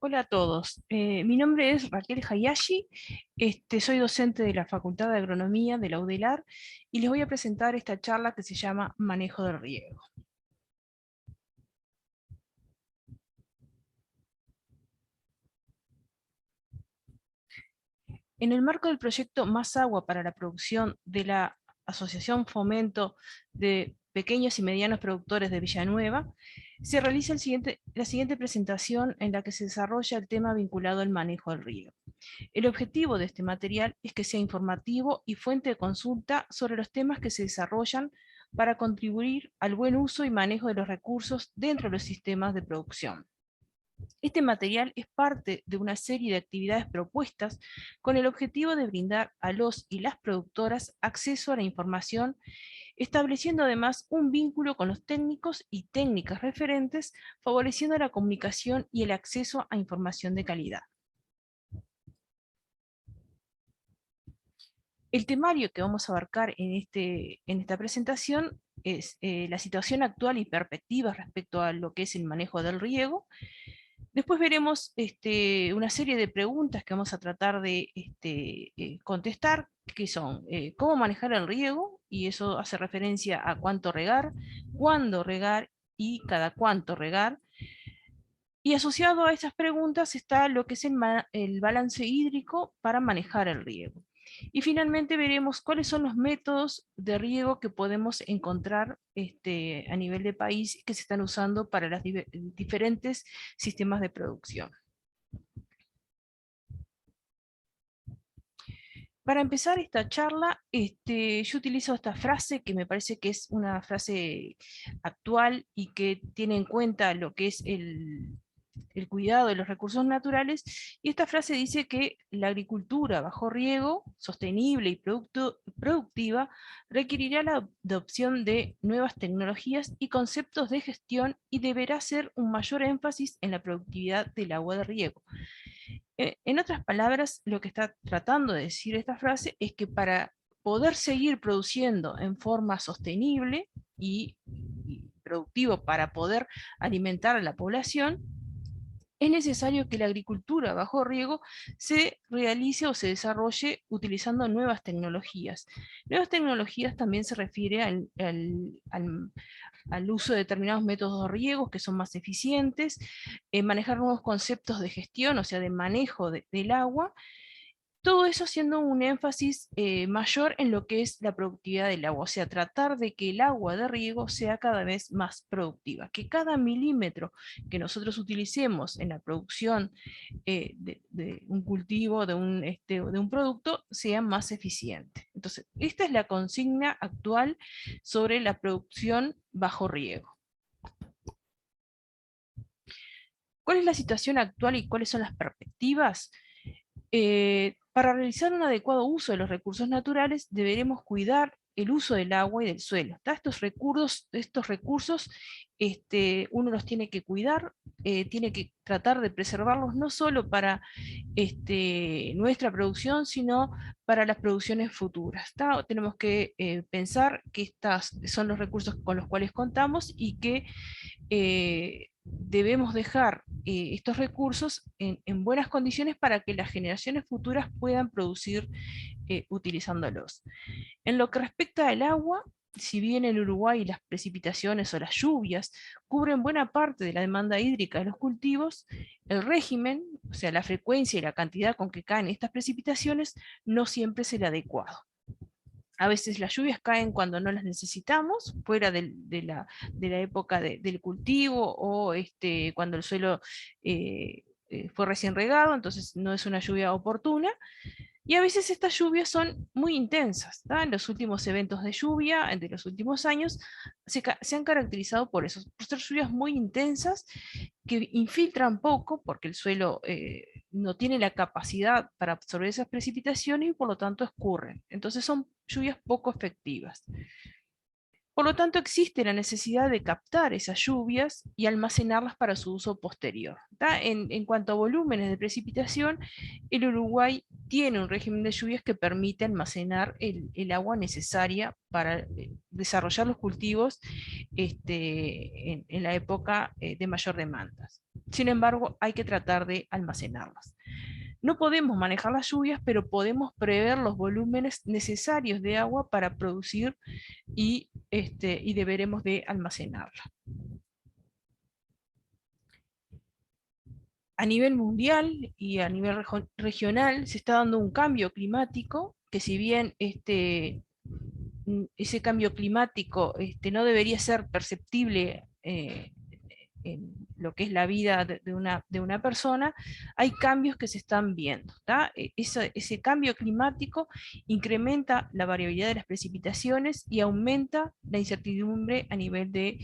Hola a todos, mi nombre es Raquel Hayashi, soy docente de la Facultad de Agronomía de la UDELAR y les voy a presentar esta charla que se llama Manejo del riego. En el marco del proyecto Más Agua para la Producción de la Asociación Fomento de Pequeños y Medianos Productores de Villanueva, se realiza la siguiente presentación en la que se desarrolla el tema vinculado al manejo del riego. El objetivo de este material es que sea informativo y fuente de consulta sobre los temas que se desarrollan para contribuir al buen uso y manejo de los recursos dentro de los sistemas de producción. Este material es parte de una serie de actividades propuestas con el objetivo de brindar a los y las productoras acceso a la información, estableciendo además un vínculo con los técnicos y técnicas referentes, favoreciendo la comunicación y el acceso a información de calidad. El temario que vamos a abarcar en esta presentación es la situación actual y perspectivas respecto a lo que es el manejo del riego. Después veremos una serie de preguntas que vamos a tratar de contestar, que son cómo manejar el riego, y eso hace referencia a cuánto regar, cuándo regar y cada cuánto regar. Y asociado a estas preguntas está lo que es el balance hídrico para manejar el riego. Y finalmente veremos cuáles son los métodos de riego que podemos encontrar a nivel de país que se están usando para los diferentes sistemas de producción. Para empezar esta charla, yo utilizo esta frase que me parece que es una frase actual y que tiene en cuenta lo que es el cuidado de los recursos naturales, y esta frase dice que la agricultura bajo riego, sostenible y productiva, requerirá la adopción de nuevas tecnologías y conceptos de gestión y deberá hacer un mayor énfasis en la productividad del agua de riego. En otras palabras, lo que está tratando de decir esta frase es que para poder seguir produciendo en forma sostenible y productivo para poder alimentar a la población, es necesario que la agricultura bajo riego se realice o se desarrolle utilizando nuevas tecnologías. Nuevas tecnologías también se refiere al uso de determinados métodos de riego que son más eficientes, manejar nuevos conceptos de gestión, o sea, de manejo del agua, todo eso haciendo un énfasis mayor en lo que es la productividad del agua, o sea, tratar de que el agua de riego sea cada vez más productiva, que cada milímetro que nosotros utilicemos en la producción de un cultivo, de un producto, sea más eficiente. Entonces, esta es la consigna actual sobre la producción bajo riego. ¿Cuál es la situación actual y cuáles son las perspectivas? Para realizar un adecuado uso de los recursos naturales, deberemos cuidar el uso del agua y del suelo. Estos recursos uno los tiene que cuidar, tiene que tratar de preservarlos no solo para nuestra producción, sino para las producciones futuras. Tenemos que pensar que estos son los recursos con los cuales contamos y que debemos dejar estos recursos en buenas condiciones para que las generaciones futuras puedan producir utilizándolos. En lo que respecta al agua, si bien en Uruguay las precipitaciones o las lluvias cubren buena parte de la demanda hídrica de los cultivos, el régimen, o sea, la frecuencia y la cantidad con que caen estas precipitaciones, no siempre es el adecuado. A veces las lluvias caen cuando no las necesitamos, fuera de la época del cultivo o cuando el suelo fue recién regado, entonces no es una lluvia oportuna. Y a veces estas lluvias son muy intensas. En los últimos eventos de lluvia, de los últimos años, se han caracterizado por ser lluvias muy intensas que infiltran poco porque el suelo no tiene la capacidad para absorber esas precipitaciones y por lo tanto escurren. Entonces son lluvias poco efectivas. Por lo tanto, existe la necesidad de captar esas lluvias y almacenarlas para su uso posterior. En cuanto a volúmenes de precipitación, el Uruguay tiene un régimen de lluvias que permite almacenar el agua necesaria para desarrollar los cultivos en la época de mayor demanda. Sin embargo, hay que tratar de almacenarlas. No podemos manejar las lluvias, pero podemos prever los volúmenes necesarios de agua para producir y deberemos de almacenarla. A nivel mundial y a nivel regional se está dando un cambio climático que, si bien ese cambio climático no debería ser perceptible en lo que es la vida de una persona, hay cambios que se están viendo. Ese cambio climático incrementa la variabilidad de las precipitaciones y aumenta la incertidumbre a nivel de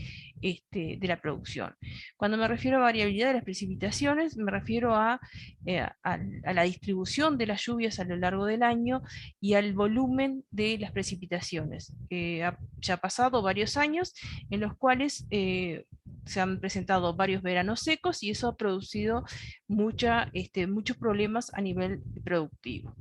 la producción. Cuando me refiero a variabilidad de las precipitaciones, me refiero a la distribución de las lluvias a lo largo del año y al volumen de las precipitaciones. Ya ha pasado varios años en los cuales se han presentado varios veranos secos y eso ha producido muchos problemas a nivel productivo.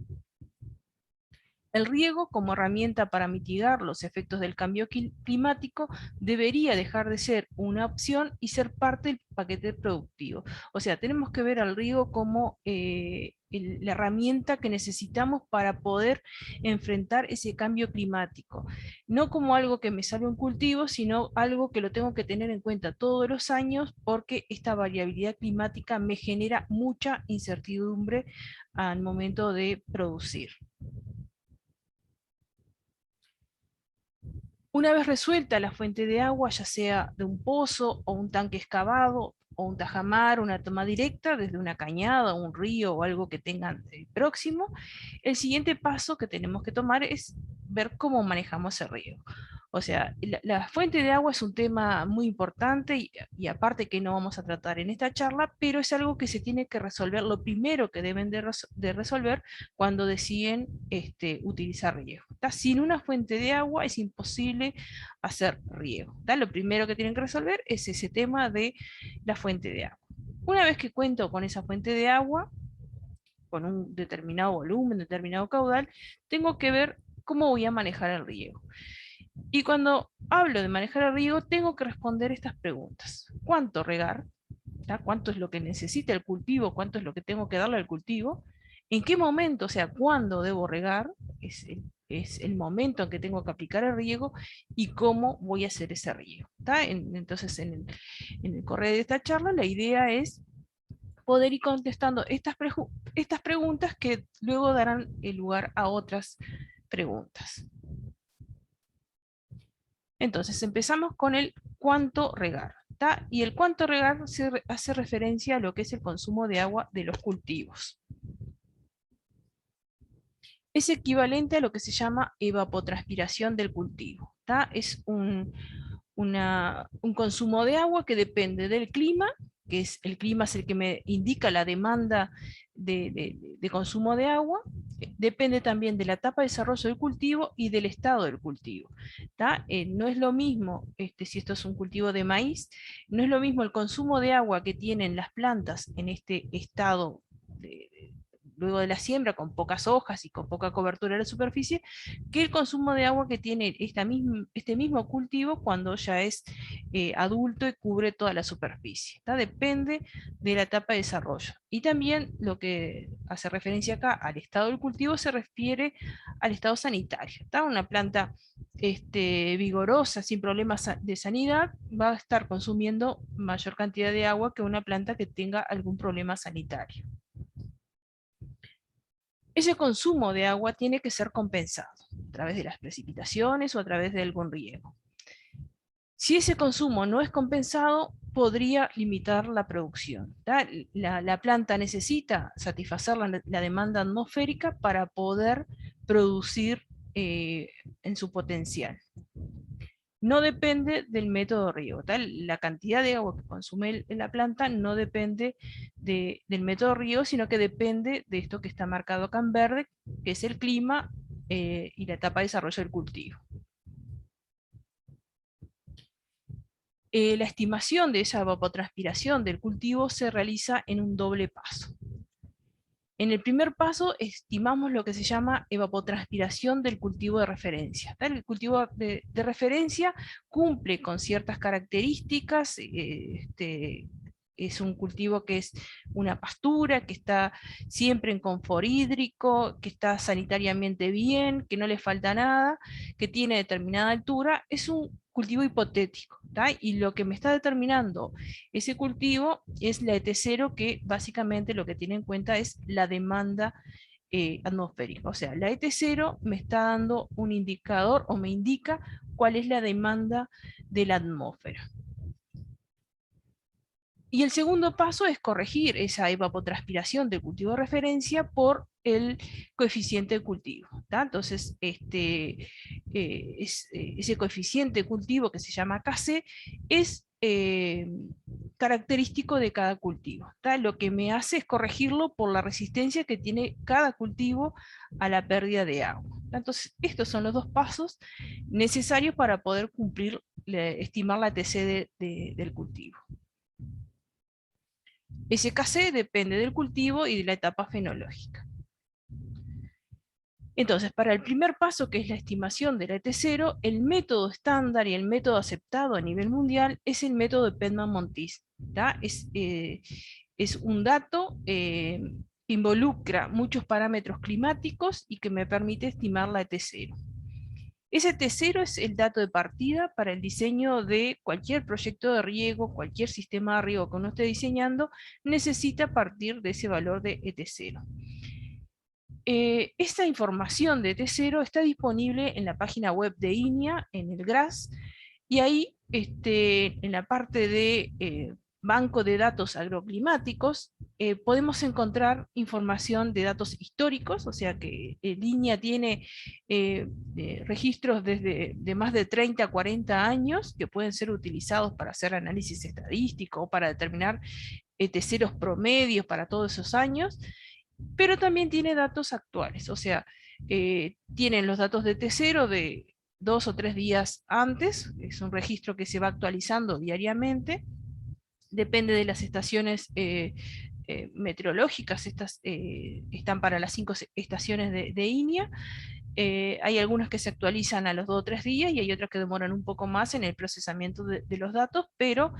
El riego, como herramienta para mitigar los efectos del cambio climático, debería dejar de ser una opción y ser parte del paquete productivo. O sea, tenemos que ver al riego como la herramienta que necesitamos para poder enfrentar ese cambio climático. No como algo que me salve un cultivo, sino algo que lo tengo que tener en cuenta todos los años, porque esta variabilidad climática me genera mucha incertidumbre al momento de producir. Una vez resuelta la fuente de agua, ya sea de un pozo o un tanque excavado o un tajamar, una toma directa desde una cañada, un río o algo que tengan próximo, el siguiente paso que tenemos que tomar es ver cómo manejamos el río. O sea, la fuente de agua es un tema muy importante y aparte que no vamos a tratar en esta charla, pero es algo que se tiene que resolver, lo primero que deben de resolver cuando deciden utilizar riego. Sin una fuente de agua es imposible hacer riego. Lo primero que tienen que resolver es ese tema de la fuente de agua. Una vez que cuento con esa fuente de agua, con un determinado volumen, determinado caudal, tengo que ver cómo voy a manejar el riego. Y cuando hablo de manejar el riego, tengo que responder estas preguntas. ¿Cuánto regar? ¿Cuánto es lo que necesita el cultivo? ¿Cuánto es lo que tengo que darle al cultivo? ¿En qué momento, o sea, cuándo debo regar? Es el momento en que tengo que aplicar el riego y cómo voy a hacer ese riego. Entonces, en el correo de esta charla, la idea es poder ir contestando estas preguntas que luego darán el lugar a otras preguntas. Entonces empezamos con el cuánto regar. Y el cuánto regar hace referencia a lo que es el consumo de agua de los cultivos. Es equivalente a lo que se llama evapotranspiración del cultivo. Es un consumo de agua que depende del clima, que el clima es el que me indica la demanda de consumo de agua, depende también de la etapa de desarrollo del cultivo y del estado del cultivo. No es lo mismo, si esto es un cultivo de maíz, no es lo mismo el consumo de agua que tienen las plantas en este estado luego de la siembra, con pocas hojas y con poca cobertura de la superficie, que el consumo de agua que tiene este mismo cultivo cuando ya es adulto y cubre toda la superficie. Depende de la etapa de desarrollo. Y también lo que hace referencia acá al estado del cultivo se refiere al estado sanitario. Una planta vigorosa, sin problemas de sanidad, va a estar consumiendo mayor cantidad de agua que una planta que tenga algún problema sanitario. Ese consumo de agua tiene que ser compensado a través de las precipitaciones o a través de algún riego. Si ese consumo no es compensado, podría limitar la producción. La planta necesita satisfacer la demanda atmosférica para poder producir en su potencial. No depende del método de riego. La cantidad de agua que consume la planta no depende del método de riego, sino que depende de esto que está marcado acá en verde, que es el clima y la etapa de desarrollo del cultivo. La estimación de esa evapotranspiración del cultivo se realiza en un doble paso. En el primer paso estimamos lo que se llama evapotranspiración del cultivo de referencia. El cultivo de referencia cumple con ciertas características es un cultivo que es una pastura, que está siempre en confort hídrico, que está sanitariamente bien, que no le falta nada, que tiene determinada altura, es un cultivo hipotético, ¿tá? Y lo que me está determinando ese cultivo es la ET0, que básicamente lo que tiene en cuenta es la demanda atmosférica. O sea, la ET0 me está dando un indicador o me indica cuál es la demanda de la atmósfera. Y el segundo paso es corregir esa evapotranspiración del cultivo de referencia por el coeficiente de cultivo, ¿tá? Entonces, ese coeficiente de cultivo que se llama Kc es característico de cada cultivo, ¿tá? Lo que me hace es corregirlo por la resistencia que tiene cada cultivo a la pérdida de agua, ¿tá? Entonces, estos son los dos pasos necesarios para poder cumplir, estimar la TC del cultivo. SKC depende del cultivo y de la etapa fenológica. Entonces, para el primer paso, que es la estimación de la ET0, el método estándar y el método aceptado a nivel mundial es el método de Penman-Montis. Es un dato que involucra muchos parámetros climáticos y que me permite estimar la ET0. Ese T0 es el dato de partida para el diseño de cualquier proyecto de riego, cualquier sistema de riego que uno esté diseñando, necesita partir de ese valor de ET0. Esta información de ET0 está disponible en la página web de INEA, en el GRAS, y ahí en la parte de banco de datos agroclimáticos, podemos encontrar información de datos históricos, o sea que INEA tiene registros de más de 30 a 40 años que pueden ser utilizados para hacer análisis estadístico o para determinar ET0 promedios para todos esos años, pero también tiene datos actuales, o sea, tienen los datos de ET0 de 2 o 3 días antes, es un registro que se va actualizando diariamente, depende de las estaciones meteorológicas, estas están para las 5 estaciones de INEA, hay algunas que se actualizan a los 2 o 3 días y hay otras que demoran un poco más en el procesamiento de los datos, pero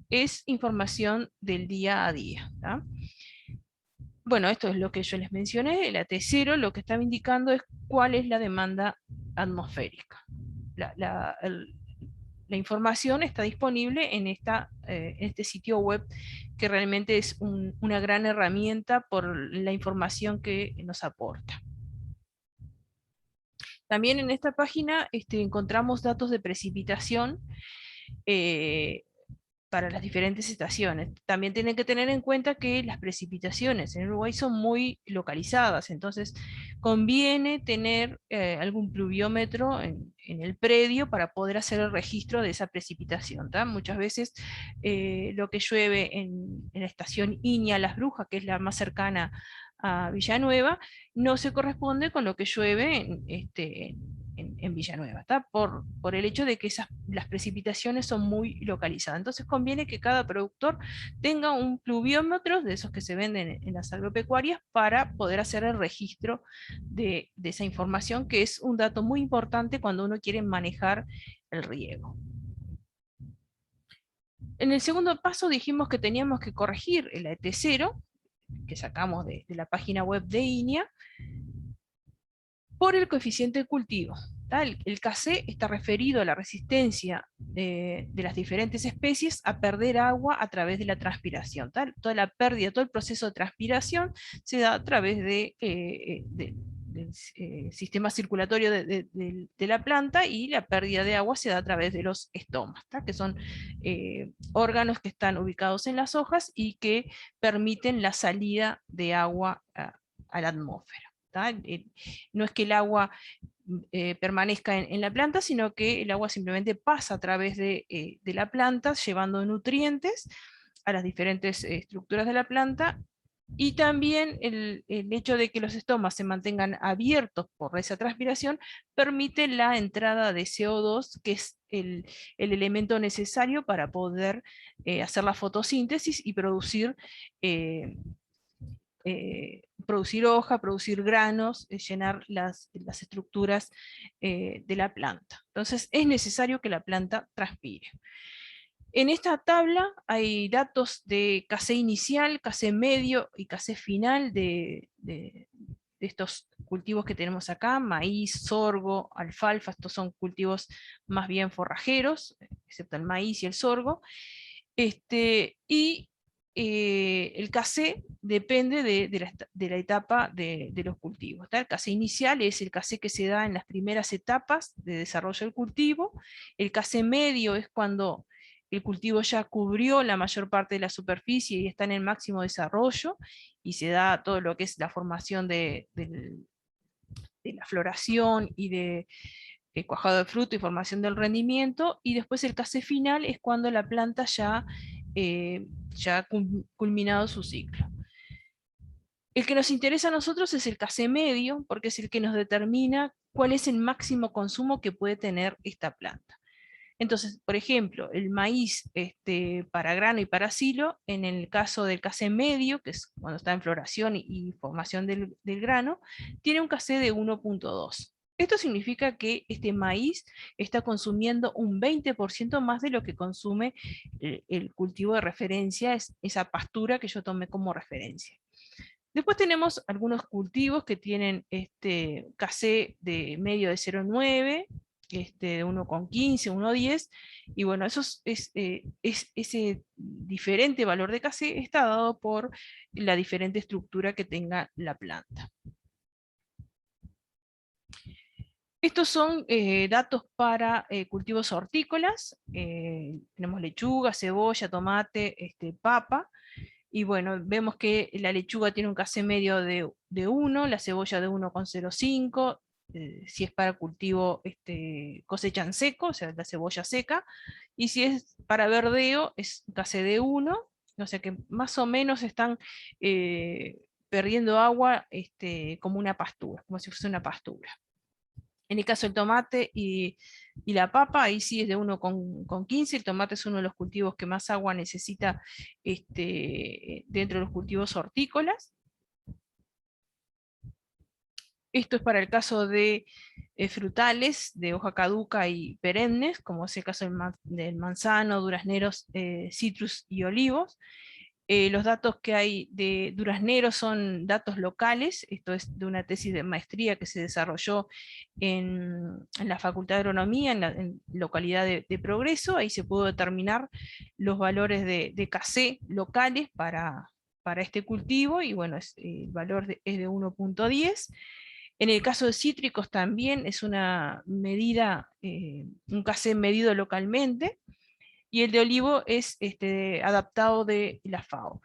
es información del día a día, ¿tá? Bueno, esto es lo que yo les mencioné, el AT0 lo que estaba indicando es cuál es la demanda atmosférica. La información está disponible en este sitio web, que realmente es una gran herramienta por la información que nos aporta. También en esta página encontramos datos de precipitación para las diferentes estaciones. También tienen que tener en cuenta que las precipitaciones en Uruguay son muy localizadas, entonces conviene tener algún pluviómetro en el predio para poder hacer el registro de esa precipitación, ¿tá? Muchas veces lo que llueve en la estación INEA Las Brujas, que es la más cercana a Villanueva, no se corresponde con lo que llueve en Villanueva, ¿tá? Por el hecho de que las precipitaciones son muy localizadas. Entonces conviene que cada productor tenga un pluviómetro de esos que se venden en las agropecuarias para poder hacer el registro de esa información, que es un dato muy importante cuando uno quiere manejar el riego. En el segundo paso dijimos que teníamos que corregir el ET0, que sacamos de la página web de INEA, por el coeficiente de cultivo. El Kc está referido a la resistencia de las diferentes especies a perder agua a través de la transpiración. Toda la pérdida, todo el proceso de transpiración se da a través del sistema circulatorio de la planta, y la pérdida de agua se da a través de los estomas, que son órganos que están ubicados en las hojas y que permiten la salida de agua a la atmósfera. No es que el agua permanezca en la planta, sino que el agua simplemente pasa a través de la planta, llevando nutrientes a las diferentes estructuras de la planta, y también el hecho de que los estomas se mantengan abiertos por esa transpiración permite la entrada de CO2, que es el elemento necesario para poder hacer la fotosíntesis y producir hoja, producir granos, llenar las estructuras de la planta. Entonces es necesario que la planta transpire. En esta tabla hay datos de casé inicial, casé medio y casé final de estos cultivos que tenemos acá: maíz, sorgo, alfalfa. Estos son cultivos más bien forrajeros, excepto el maíz y el sorgo. Y el casé depende de la etapa de los cultivos. El casé inicial es el casé que se da en las primeras etapas de desarrollo del cultivo. El casé medio es cuando el cultivo ya cubrió la mayor parte de la superficie y está en el máximo desarrollo, y se da todo lo que es la formación de la floración y de cuajado de fruto y formación del rendimiento. Y después el casé final es cuando la planta ya ha culminado su ciclo. El que nos interesa a nosotros es el casé medio, porque es el que nos determina cuál es el máximo consumo que puede tener esta planta. Entonces, por ejemplo, el maíz para grano y para silo, en el caso del casé medio, que es cuando está en floración y formación del grano, tiene un casé de 1.2. Esto significa que este maíz está consumiendo un 20% más de lo que consume el cultivo de referencia, esa pastura que yo tomé como referencia. Después tenemos algunos cultivos que tienen casé de medio de 0,9, de 1,15, 1,10, y bueno, ese diferente valor de casé está dado por la diferente estructura que tenga la planta. Estos son datos para cultivos hortícolas. Tenemos lechuga, cebolla, tomate, papa. Y bueno, vemos que la lechuga tiene un casé medio de 1, la cebolla de 1,05, si es para cultivo cosecha en seco, o sea, la cebolla seca, y si es para verdeo es casé de 1, o sea que más o menos están perdiendo agua como una pastura, como si fuese una pastura. En el caso del tomate y la papa, ahí sí es de 1,15. El tomate es uno de los cultivos que más agua necesita dentro de los cultivos hortícolas. Esto es para el caso de frutales de hoja caduca y perennes, como es el caso del manzano, durazneros, citrus y olivos. Los datos que hay de durazneros son datos locales. Esto es de una tesis de maestría que se desarrolló en la Facultad de Agronomía, en localidad de Progreso. Ahí se pudo determinar los valores de casé locales para este cultivo, y bueno, el valor es de 1,10. En el caso de cítricos también es una medida, un casé medido localmente, y el de olivo es adaptado de la FAO.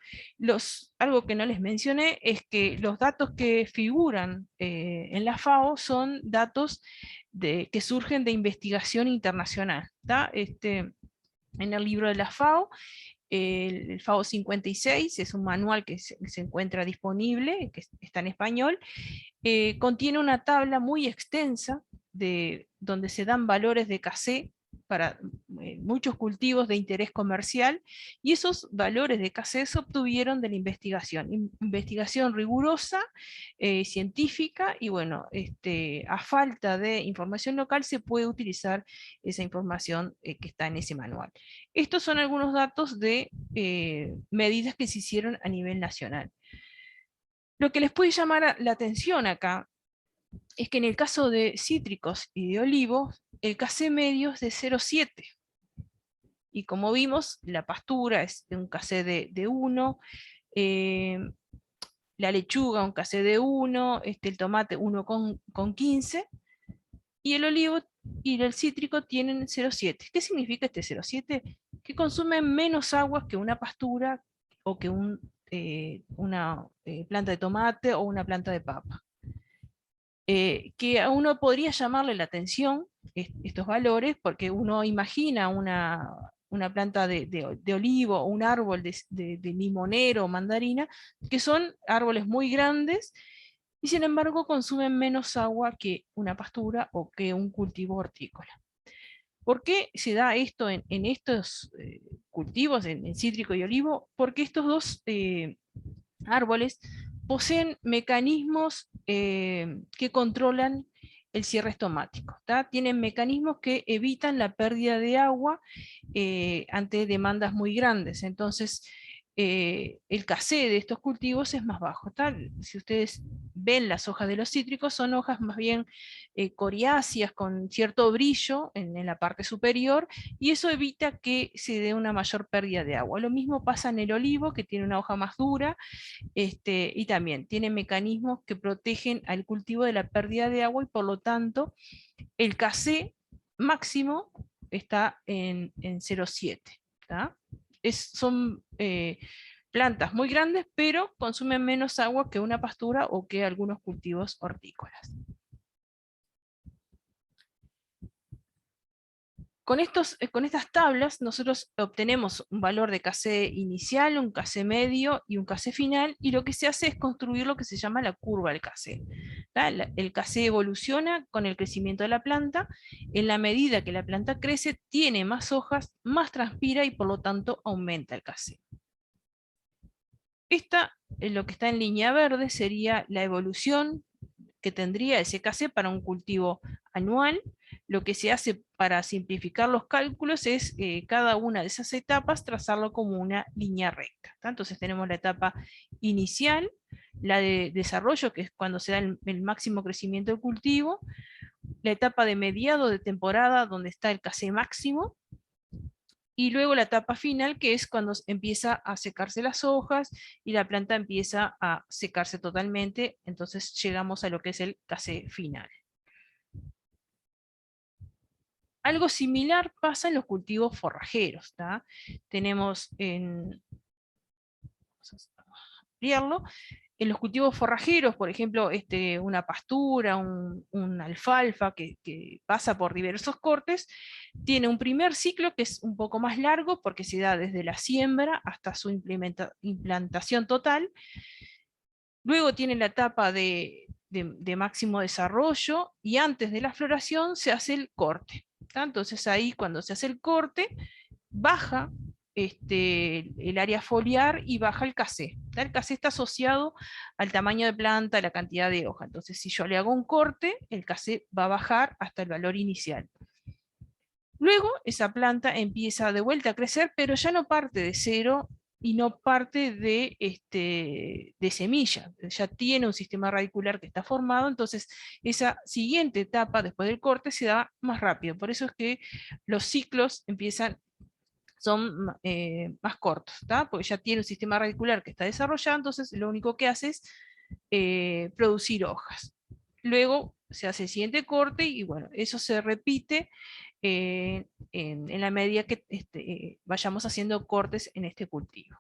Algo que no les mencioné es que los datos que figuran en la FAO son datos que surgen de investigación internacional. En el libro de la FAO, el FAO 56, es un manual que se encuentra disponible, que está en español. Contiene una tabla muy extensa donde se dan valores de casé para muchos cultivos de interés comercial, y esos valores de casé se obtuvieron de la investigación rigurosa, científica, y bueno, a falta de información local se puede utilizar esa información que está en ese manual. Estos son algunos datos de medidas que se hicieron a nivel nacional. Lo que les puede llamar la atención acá es que en el caso de cítricos y de olivos, el casé medio es de 0,7. Y como vimos, la pastura es de un casé de 1, la lechuga un casé de 1, el tomate 1,15, y el olivo y el cítrico tienen 0,7. ¿Qué significa este 0,7? Que consumen menos agua que una pastura o que una planta de tomate o una planta de papa. Que a uno podría llamarle la atención estos valores, porque uno imagina una planta de olivo o un árbol de limonero o mandarina, que son árboles muy grandes, y sin embargo consumen menos agua que una pastura o que un cultivo hortícola. ¿Por qué se da esto en estos cultivos, en cítrico y olivo? Porque estos dos árboles poseen mecanismos que controlan el cierre estomático. Tienen mecanismos que evitan la pérdida de agua ante demandas muy grandes. Entonces, el casé de estos cultivos es más bajo. Si ustedes ven las hojas de los cítricos, son hojas más bien coriáceas, con cierto brillo en la parte superior, y eso evita que se dé una mayor pérdida de agua. Lo mismo pasa en el olivo, que tiene una hoja más dura, y también tiene mecanismos que protegen al cultivo de la pérdida de agua, y por lo tanto el casé máximo está en 0,7. Son plantas muy grandes, pero consumen menos agua que una pastura o que algunos cultivos hortícolas. Con estas tablas nosotros obtenemos un valor de casé inicial, un casé medio y un casé final, y lo que se hace es construir lo que se llama la curva del casé. El casé evoluciona con el crecimiento de la planta. En la medida que la planta crece, tiene más hojas, más transpira y por lo tanto aumenta el casé. Lo que está en línea verde sería la evolución que tendría ese casé para un cultivo anual. Lo que se hace para simplificar los cálculos es cada una de esas etapas trazarlo como una línea recta. Entonces tenemos la etapa inicial, la de desarrollo, que es cuando se da el máximo crecimiento del cultivo, la etapa de mediado de temporada, donde está el casé máximo, y luego la etapa final, que es cuando empieza a secarse las hojas y la planta empieza a secarse totalmente. Entonces llegamos a lo que es el casé final. Algo similar pasa en los cultivos forrajeros. Tenemos vamos a ampliarlo. En los cultivos forrajeros, por ejemplo, una pastura, un alfalfa que pasa por diversos cortes, tiene un primer ciclo que es un poco más largo porque se da desde la siembra hasta su implantación total. Luego tiene la etapa de máximo desarrollo, y antes de la floración se hace el corte. Entonces ahí, cuando se hace el corte, baja el área foliar y baja el casé. El casé está asociado al tamaño de planta, a la cantidad de hoja. Entonces, si yo le hago un corte, el casé va a bajar hasta el valor inicial. Luego, esa planta empieza de vuelta a crecer, pero ya no parte de cero y no parte de semilla. Ya tiene un sistema radicular que está formado, entonces esa siguiente etapa después del corte se da más rápido. Por eso es que los ciclos son más cortos, porque ya tiene un sistema radicular que está desarrollado, entonces lo único que hace es producir hojas. Luego se hace el siguiente corte y bueno, eso se repite en la medida que vayamos haciendo cortes en este cultivo.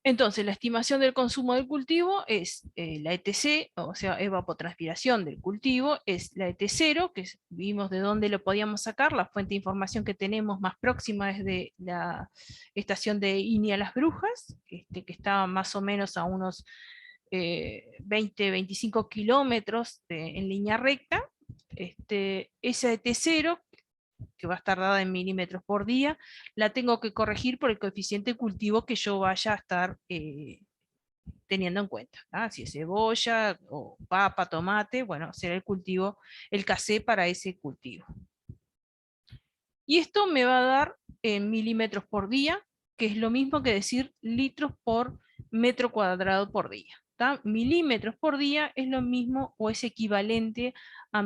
Entonces, la estimación del consumo del cultivo es la ET0, o sea, evapotranspiración del cultivo, es la ET0, que vimos de dónde lo podíamos sacar. La fuente de información que tenemos más próxima es de la estación de INI a Las Brujas, que está más o menos a unos 20-25 kilómetros en línea recta. Esa ET0, que va a estar dada en milímetros por día, la tengo que corregir por el coeficiente cultivo que yo vaya a estar teniendo en cuenta. Si es cebolla, o papa, tomate, bueno, será el cultivo, el casé para ese cultivo. Y esto me va a dar en milímetros por día, que es lo mismo que decir litros por metro cuadrado por día. Milímetros por día es lo mismo o es equivalente a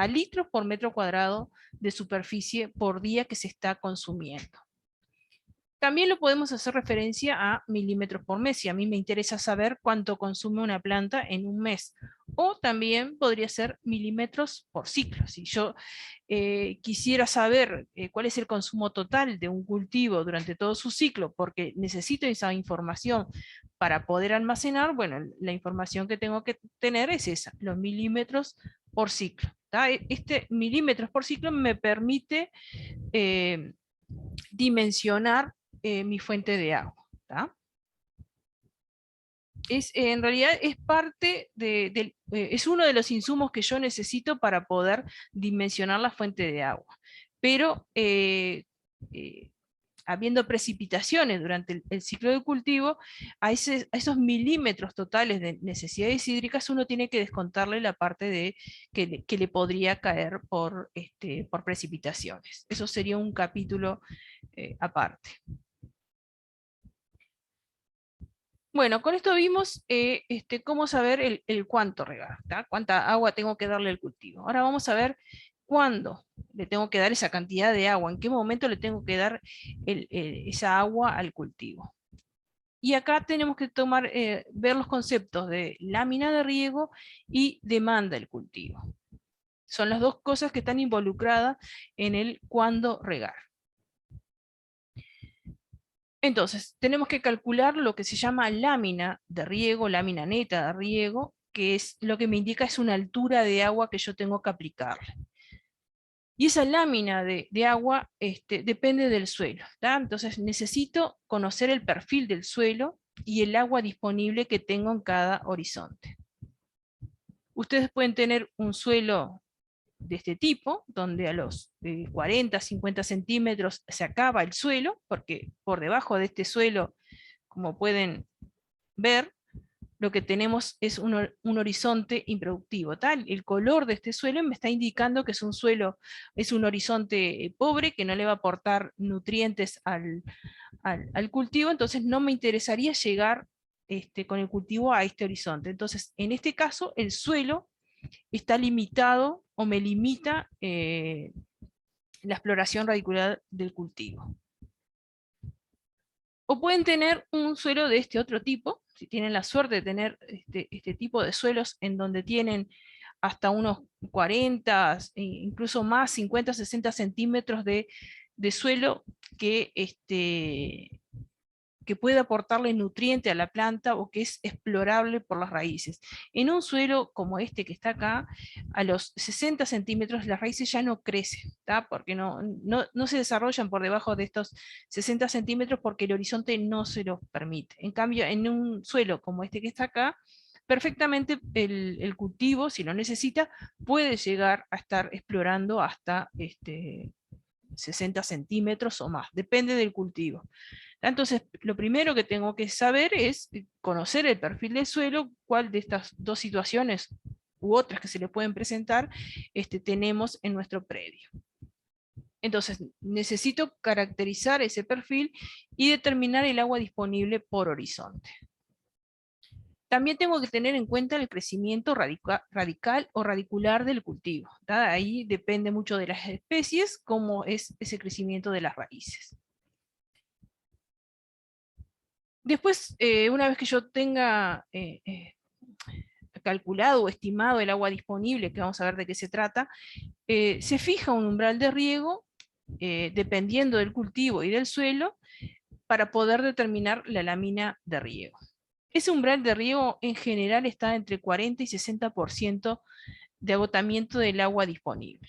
litros por metro cuadrado de superficie por día que se está consumiendo. También lo podemos hacer referencia a milímetros por mes, si a mí me interesa saber cuánto consume una planta en un mes. O también podría ser milímetros por ciclo. Si yo quisiera saber cuál es el consumo total de un cultivo durante todo su ciclo, porque necesito esa información para poder almacenar, bueno, la información que tengo que tener es esa, los milímetros por ciclo. Milímetros por ciclo me permite dimensionar mi fuente de agua. En realidad es parte es uno de los insumos que yo necesito para poder dimensionar la fuente de agua. Pero habiendo precipitaciones durante el ciclo de cultivo, a esos milímetros totales de necesidades hídricas uno tiene que descontarle la parte de que le podría caer por precipitaciones. Eso sería un capítulo aparte. Bueno, con esto vimos cómo saber el cuánto regar, ¿tá? Cuánta agua tengo que darle al cultivo. Ahora vamos a ver cuándo le tengo que dar esa cantidad de agua, en qué momento le tengo que dar esa agua al cultivo. Y acá tenemos que ver los conceptos de lámina de riego y demanda del cultivo. Son las dos cosas que están involucradas en el cuándo regar. Entonces, tenemos que calcular lo que se llama lámina de riego, lámina neta de riego, que es lo que me indica es una altura de agua que yo tengo que aplicarle. Y esa lámina de agua depende del suelo, ¿tá? Entonces necesito conocer el perfil del suelo y el agua disponible que tengo en cada horizonte. Ustedes pueden tener un suelo de este tipo, donde a los 40, 50 centímetros se acaba el suelo, porque por debajo de este suelo, como pueden ver, lo que tenemos es un horizonte improductivo. ¿Tal? El color de este suelo me está indicando que es un suelo, es un horizonte pobre, que no le va a aportar nutrientes al cultivo, entonces no me interesaría llegar con el cultivo a este horizonte. Entonces, en este caso, el suelo está limitado o me limita la exploración radicular del cultivo. O pueden tener un suelo de este otro tipo, si tienen la suerte de tener este tipo de suelos en donde tienen hasta unos 40, incluso más, 50, 60 centímetros de suelo que, que puede aportarle nutriente a la planta o que es explorable por las raíces. En un suelo como este que está acá, a los 60 centímetros las raíces ya no crecen, ¿tá? Porque no se desarrollan por debajo de estos 60 centímetros porque el horizonte no se los permite. En cambio, en un suelo como este que está acá, perfectamente el cultivo, si lo necesita, puede llegar a estar explorando hasta 60 centímetros o más, depende del cultivo. Entonces, lo primero que tengo que saber es conocer el perfil del suelo, cuál de estas dos situaciones u otras que se le pueden presentar tenemos en nuestro predio. Entonces, necesito caracterizar ese perfil y determinar el agua disponible por horizonte. También tengo que tener en cuenta el crecimiento radical o radicular del cultivo. ¿Tá? Ahí depende mucho de las especies, cómo es ese crecimiento de las raíces. Después, una vez que yo tenga calculado o estimado el agua disponible, que vamos a ver de qué se trata, se fija un umbral de riego, dependiendo del cultivo y del suelo, para poder determinar la lámina de riego. Ese umbral de riego en general está entre 40 y 60% de agotamiento del agua disponible.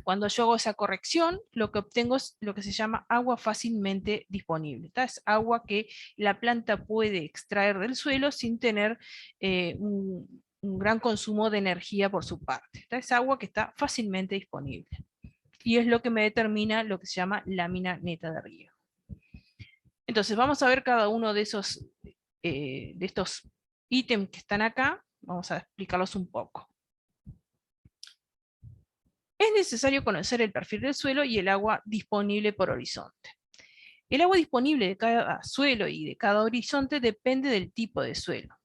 Cuando yo hago esa corrección, lo que obtengo es lo que se llama agua fácilmente disponible. Es agua que la planta puede extraer del suelo sin tener un gran consumo de energía por su parte. Es agua que está fácilmente disponible. Y es lo que me determina lo que se llama lámina neta de riego. Entonces vamos a ver cada uno de estos ítems que están acá. Vamos a explicarlos un poco. Es necesario conocer el perfil del suelo y el agua disponible por horizonte. El agua disponible de cada suelo y de cada horizonte depende del tipo de suelo,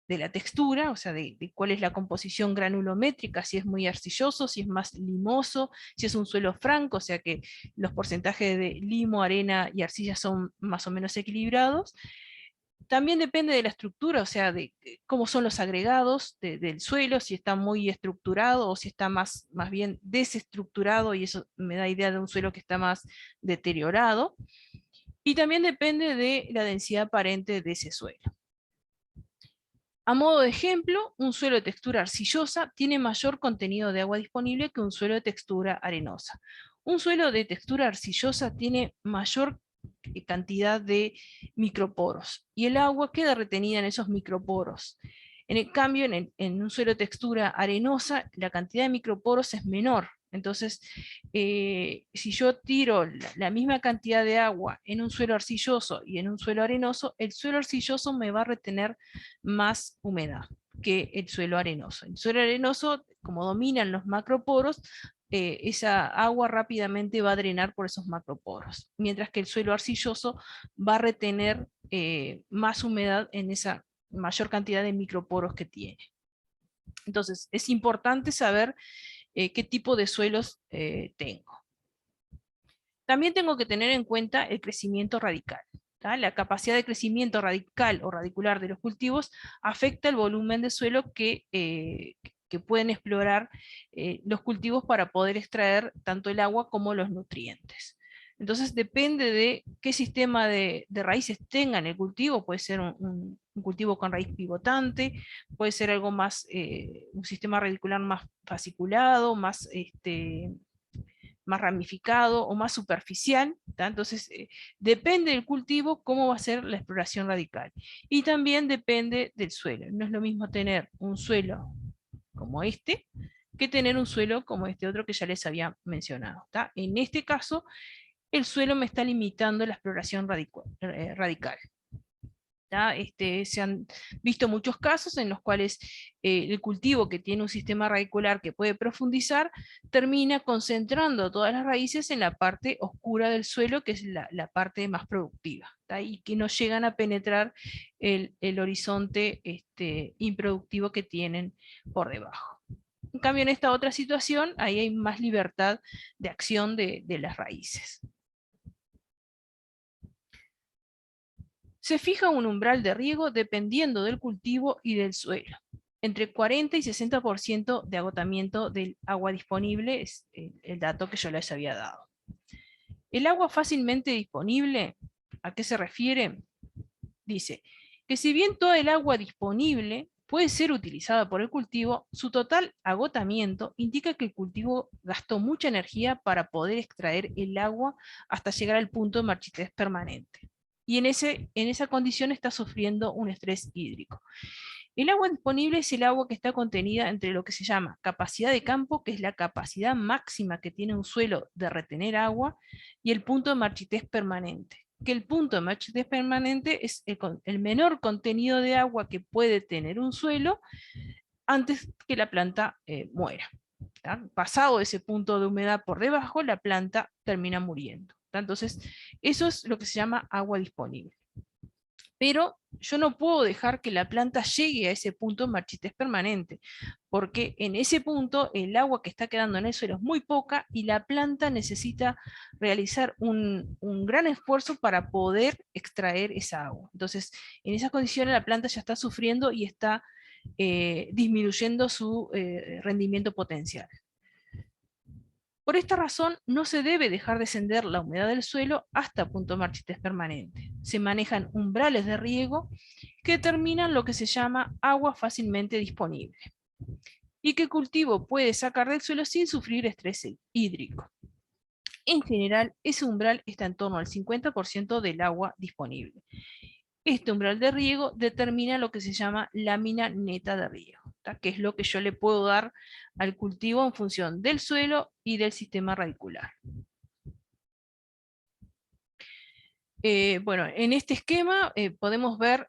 de la textura, o sea, de cuál es la composición granulométrica, si es muy arcilloso, si es más limoso, si es un suelo franco, o sea que los porcentajes de limo, arena y arcilla son más o menos equilibrados. También depende de la estructura, o sea, de cómo son los agregados del suelo, si está muy estructurado o si está más bien desestructurado, y eso me da idea de un suelo que está más deteriorado. Y también depende de la densidad aparente de ese suelo. A modo de ejemplo, un suelo de textura arcillosa tiene mayor contenido de agua disponible que un suelo de textura arenosa. Un suelo de textura arcillosa tiene mayor cantidad de microporos, y el agua queda retenida en esos microporos. En el cambio, en un suelo de textura arenosa, la cantidad de microporos es menor, Entonces, si yo tiro la misma cantidad de agua en un suelo arcilloso y en un suelo arenoso, el suelo arcilloso me va a retener más humedad que el suelo arenoso. El suelo arenoso, como dominan los macroporos, esa agua rápidamente va a drenar por esos macroporos, mientras que el suelo arcilloso va a retener más humedad en esa mayor cantidad de microporos que tiene. Entonces, es importante saber qué tipo de suelos tengo. También tengo que tener en cuenta el crecimiento radical. La capacidad de crecimiento radical o radicular de los cultivos afecta el volumen de suelo que pueden explorar los cultivos para poder extraer tanto el agua como los nutrientes. Entonces depende de qué sistema de raíces tenga en el cultivo, puede ser un cultivo con raíz pivotante, puede ser algo más, un sistema radicular más fasciculado, más ramificado o más superficial. Entonces, depende del cultivo cómo va a ser la exploración radical. Y también depende del suelo. No es lo mismo tener un suelo como este que tener un suelo como este otro que ya les había mencionado. En este caso, el suelo me está limitando la exploración radical. Se han visto muchos casos en los cuales el cultivo que tiene un sistema radicular que puede profundizar termina concentrando todas las raíces en la parte oscura del suelo, que es la parte más productiva, y que no llegan a penetrar el horizonte improductivo que tienen por debajo. En cambio, en esta otra situación, ahí hay más libertad de acción de las raíces. Se fija un umbral de riego dependiendo del cultivo y del suelo. Entre 40 y 60% de agotamiento del agua disponible es el dato que yo les había dado. El agua fácilmente disponible, ¿a qué se refiere? Dice que si bien toda el agua disponible puede ser utilizada por el cultivo, su total agotamiento indica que el cultivo gastó mucha energía para poder extraer el agua hasta llegar al punto de marchitez permanente. Y en esa condición está sufriendo un estrés hídrico. El agua disponible es el agua que está contenida entre lo que se llama capacidad de campo, que es la capacidad máxima que tiene un suelo de retener agua, y el punto de marchitez permanente, que el punto de marchitez permanente es el menor contenido de agua que puede tener un suelo antes que la planta muera. Pasado ese punto de humedad por debajo, la planta termina muriendo. Entonces, eso es lo que se llama agua disponible. Pero yo no puedo dejar que la planta llegue a ese punto de marchitez permanente, porque en ese punto el agua que está quedando en el suelo es muy poca y la planta necesita realizar un gran esfuerzo para poder extraer esa agua. Entonces, en esas condiciones la planta ya está sufriendo y está disminuyendo su rendimiento potencial. Por esta razón, no se debe dejar descender la humedad del suelo hasta punto de marchitez permanente. Se manejan umbrales de riego que determinan lo que se llama agua fácilmente disponible y que el cultivo puede sacar del suelo sin sufrir estrés hídrico. En general, ese umbral está en torno al 50% del agua disponible. Este umbral de riego determina lo que se llama lámina neta de riego, que es lo que yo le puedo dar al cultivo en función del suelo y del sistema radicular. Bueno, en este esquema podemos ver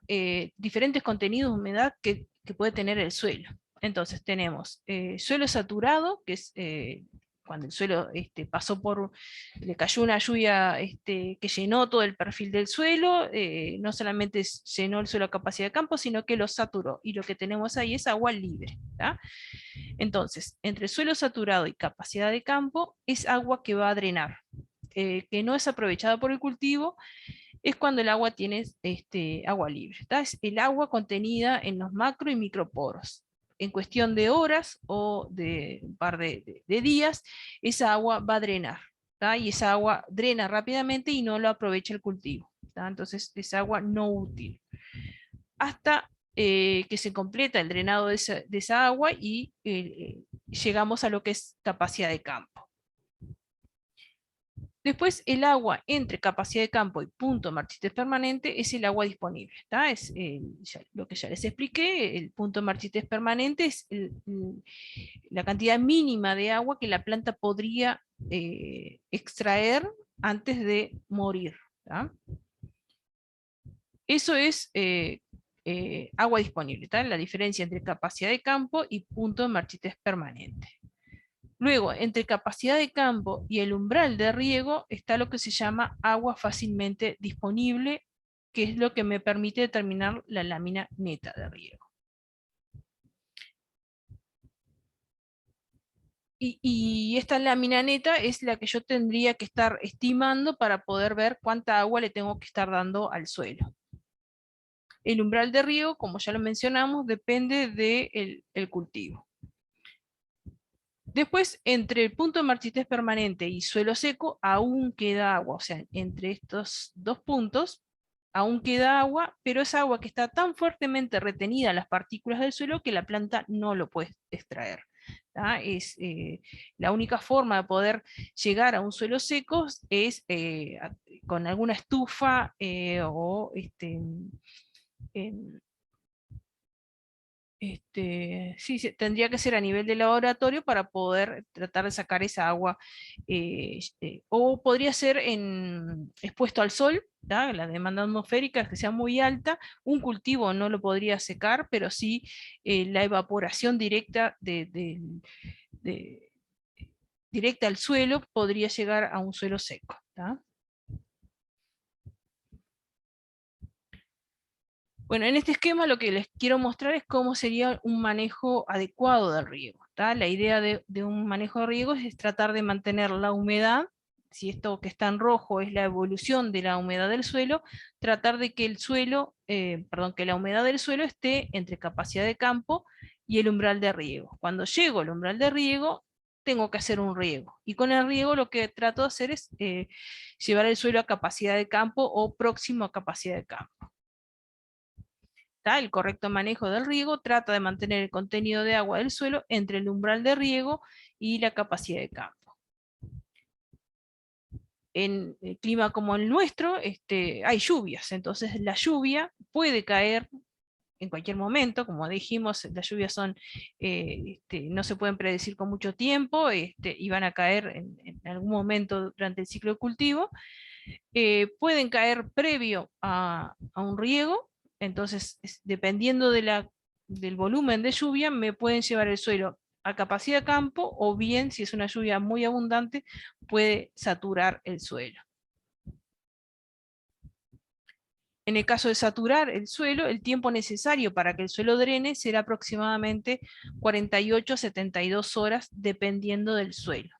diferentes contenidos de humedad que puede tener el suelo. Entonces tenemos suelo saturado, que es cuando el suelo le cayó una lluvia que llenó todo el perfil del suelo, no solamente llenó el suelo a capacidad de campo, sino que lo saturó, y lo que tenemos ahí es agua libre. Entonces, entre suelo saturado y capacidad de campo, es agua que va a drenar, que no es aprovechada por el cultivo, es cuando el agua tiene agua libre. Es el agua contenida en los macro y microporos. En cuestión de horas o de un par de días, esa agua va a drenar. Y esa agua drena rápidamente y no lo aprovecha el cultivo. Entonces es agua no útil. Hasta que se completa el drenado de esa agua y llegamos a lo que es capacidad de campo. Después, el agua entre capacidad de campo y punto de marchitez permanente es el agua disponible. Es lo que ya les expliqué. El punto de marchitez permanente es la cantidad mínima de agua que la planta podría extraer antes de morir. ¿Tá? Eso es agua disponible, ¿tá? La diferencia entre capacidad de campo y punto de marchitez permanente. Luego, entre capacidad de campo y el umbral de riego está lo que se llama agua fácilmente disponible, que es lo que me permite determinar la lámina neta de riego. Y esta lámina neta es la que yo tendría que estar estimando para poder ver cuánta agua le tengo que estar dando al suelo. El umbral de riego, como ya lo mencionamos, depende del cultivo. Después, entre el punto de marchitez permanente y suelo seco, aún queda agua. O sea, entre estos dos puntos, aún queda agua, pero es agua que está tan fuertemente retenida en las partículas del suelo que la planta no lo puede extraer. Es, la única forma de poder llegar a un suelo seco es con alguna estufa o sí, tendría que ser a nivel de laboratorio para poder tratar de sacar esa agua, o podría ser expuesto al sol, ¿tá? La demanda atmosférica es que sea muy alta, un cultivo no lo podría secar, pero sí la evaporación directa, directa al suelo podría llegar a un suelo seco. ¿Tá? Bueno, en este esquema lo que les quiero mostrar es cómo sería un manejo adecuado del riego. ¿Tá? La idea de un manejo de riego es tratar de mantener la humedad. Si esto que está en rojo es la evolución de la humedad del suelo, tratar de que el suelo, perdón, que la humedad del suelo esté entre capacidad de campo y el umbral de riego. Cuando llego al umbral de riego, tengo que hacer un riego. Y con el riego lo que trato de hacer es llevar el suelo a capacidad de campo o próximo a capacidad de campo. El correcto manejo del riego trata de mantener el contenido de agua del suelo entre el umbral de riego y la capacidad de campo. En el clima como el nuestro, hay lluvias, entonces la lluvia puede caer en cualquier momento, como dijimos, las lluvias no se pueden predecir con mucho tiempo, y van a caer en algún momento durante el ciclo de cultivo. Pueden caer previo a un riego, entonces dependiendo del volumen de lluvia me pueden llevar el suelo a capacidad de campo, o bien si es una lluvia muy abundante puede saturar el suelo. En el caso de saturar el suelo, el tiempo necesario para que el suelo drene será aproximadamente 48 a 72 horas dependiendo del suelo.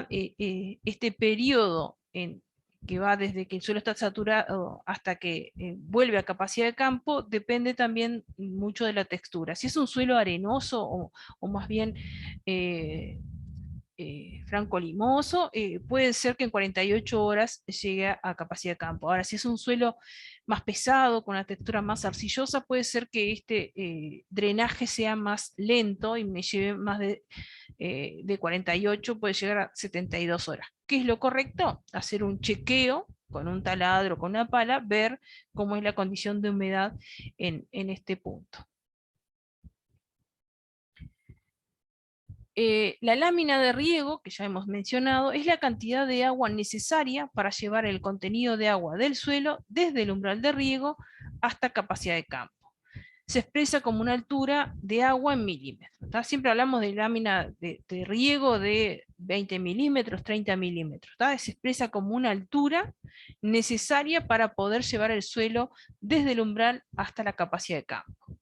Este periodo que va desde que el suelo está saturado hasta que vuelve a capacidad de campo, depende también mucho de la textura. Si es un suelo arenoso o más bien franco limoso, puede ser que en 48 horas llegue a capacidad de campo. Ahora, si es un suelo más pesado, con una textura más arcillosa, puede ser que este drenaje sea más lento y me lleve más de 48, puede llegar a 72 horas. ¿Qué es lo correcto? Hacer un chequeo con un taladro, con una pala, ver cómo es la condición de humedad en este punto. La lámina de riego, que ya hemos mencionado, es la cantidad de agua necesaria para llevar el contenido de agua del suelo desde el umbral de riego hasta capacidad de campo. Se expresa como una altura de agua en milímetros. Siempre hablamos de lámina de riego de 20 milímetros, 30 milímetros. Se expresa como una altura necesaria para poder llevar el suelo desde el umbral hasta la capacidad de campo.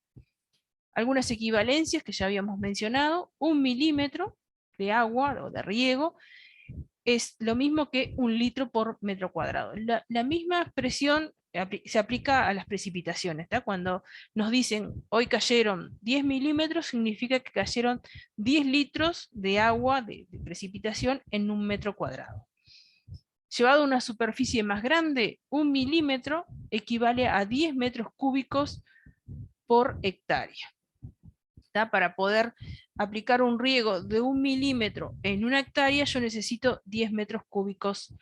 Algunas equivalencias que ya habíamos mencionado: 1 milímetro de agua o de riego es lo mismo que 1 litro por metro cuadrado. La misma expresión se aplica a las precipitaciones. Cuando nos dicen hoy cayeron 10 milímetros, significa que cayeron 10 litros de agua de precipitación en 1 metro cuadrado. Llevado a una superficie más grande, 1 milímetro equivale a 10 metros cúbicos por hectárea. Para poder aplicar un riego de 1 milímetro en 1 hectárea, yo necesito 10 metros cúbicos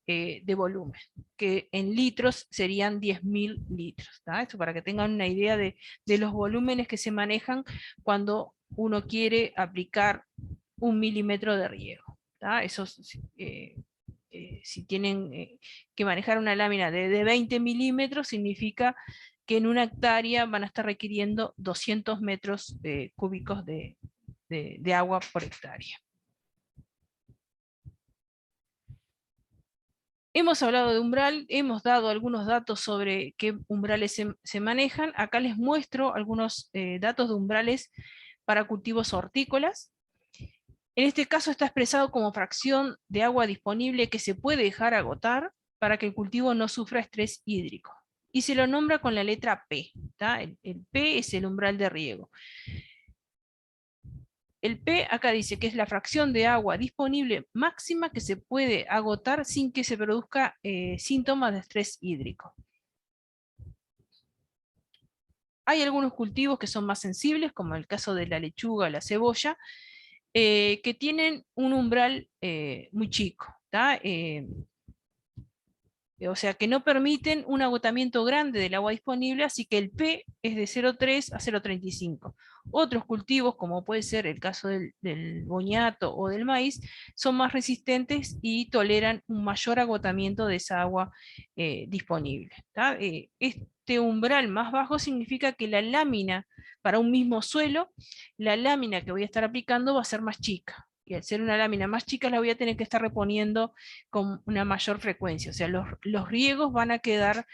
de volumen, que en litros serían 10.000 litros. Esto para que tengan una idea de los volúmenes que se manejan cuando uno quiere aplicar 1 milímetro de riego. Eso, si tienen que manejar una lámina de 20 milímetros, significa que en 1 hectárea van a estar requiriendo 200 metros cúbicos de agua por hectárea. Hemos hablado de umbral, hemos dado algunos datos sobre qué umbrales se manejan. Acá les muestro algunos datos de umbrales para cultivos hortícolas. En este caso está expresado como fracción de agua disponible que se puede dejar agotar para que el cultivo no sufra estrés hídrico. Y se lo nombra con la letra P. El P es el umbral de riego. El P acá dice que es la fracción de agua disponible máxima que se puede agotar sin que se produzca síntomas de estrés hídrico. Hay algunos cultivos que son más sensibles, como el caso de la lechuga o la cebolla, que tienen un umbral muy chico. O sea, que no permiten un agotamiento grande del agua disponible, así que el P es de 0,3 a 0,35. Otros cultivos, como puede ser el caso del boñato o del maíz, son más resistentes y toleran un mayor agotamiento de esa agua disponible. Este umbral más bajo significa que la lámina, para un mismo suelo, la lámina que voy a estar aplicando va a ser más chica. Y al ser una lámina más chica la voy a tener que estar reponiendo con una mayor frecuencia. O sea, los riegos van a quedar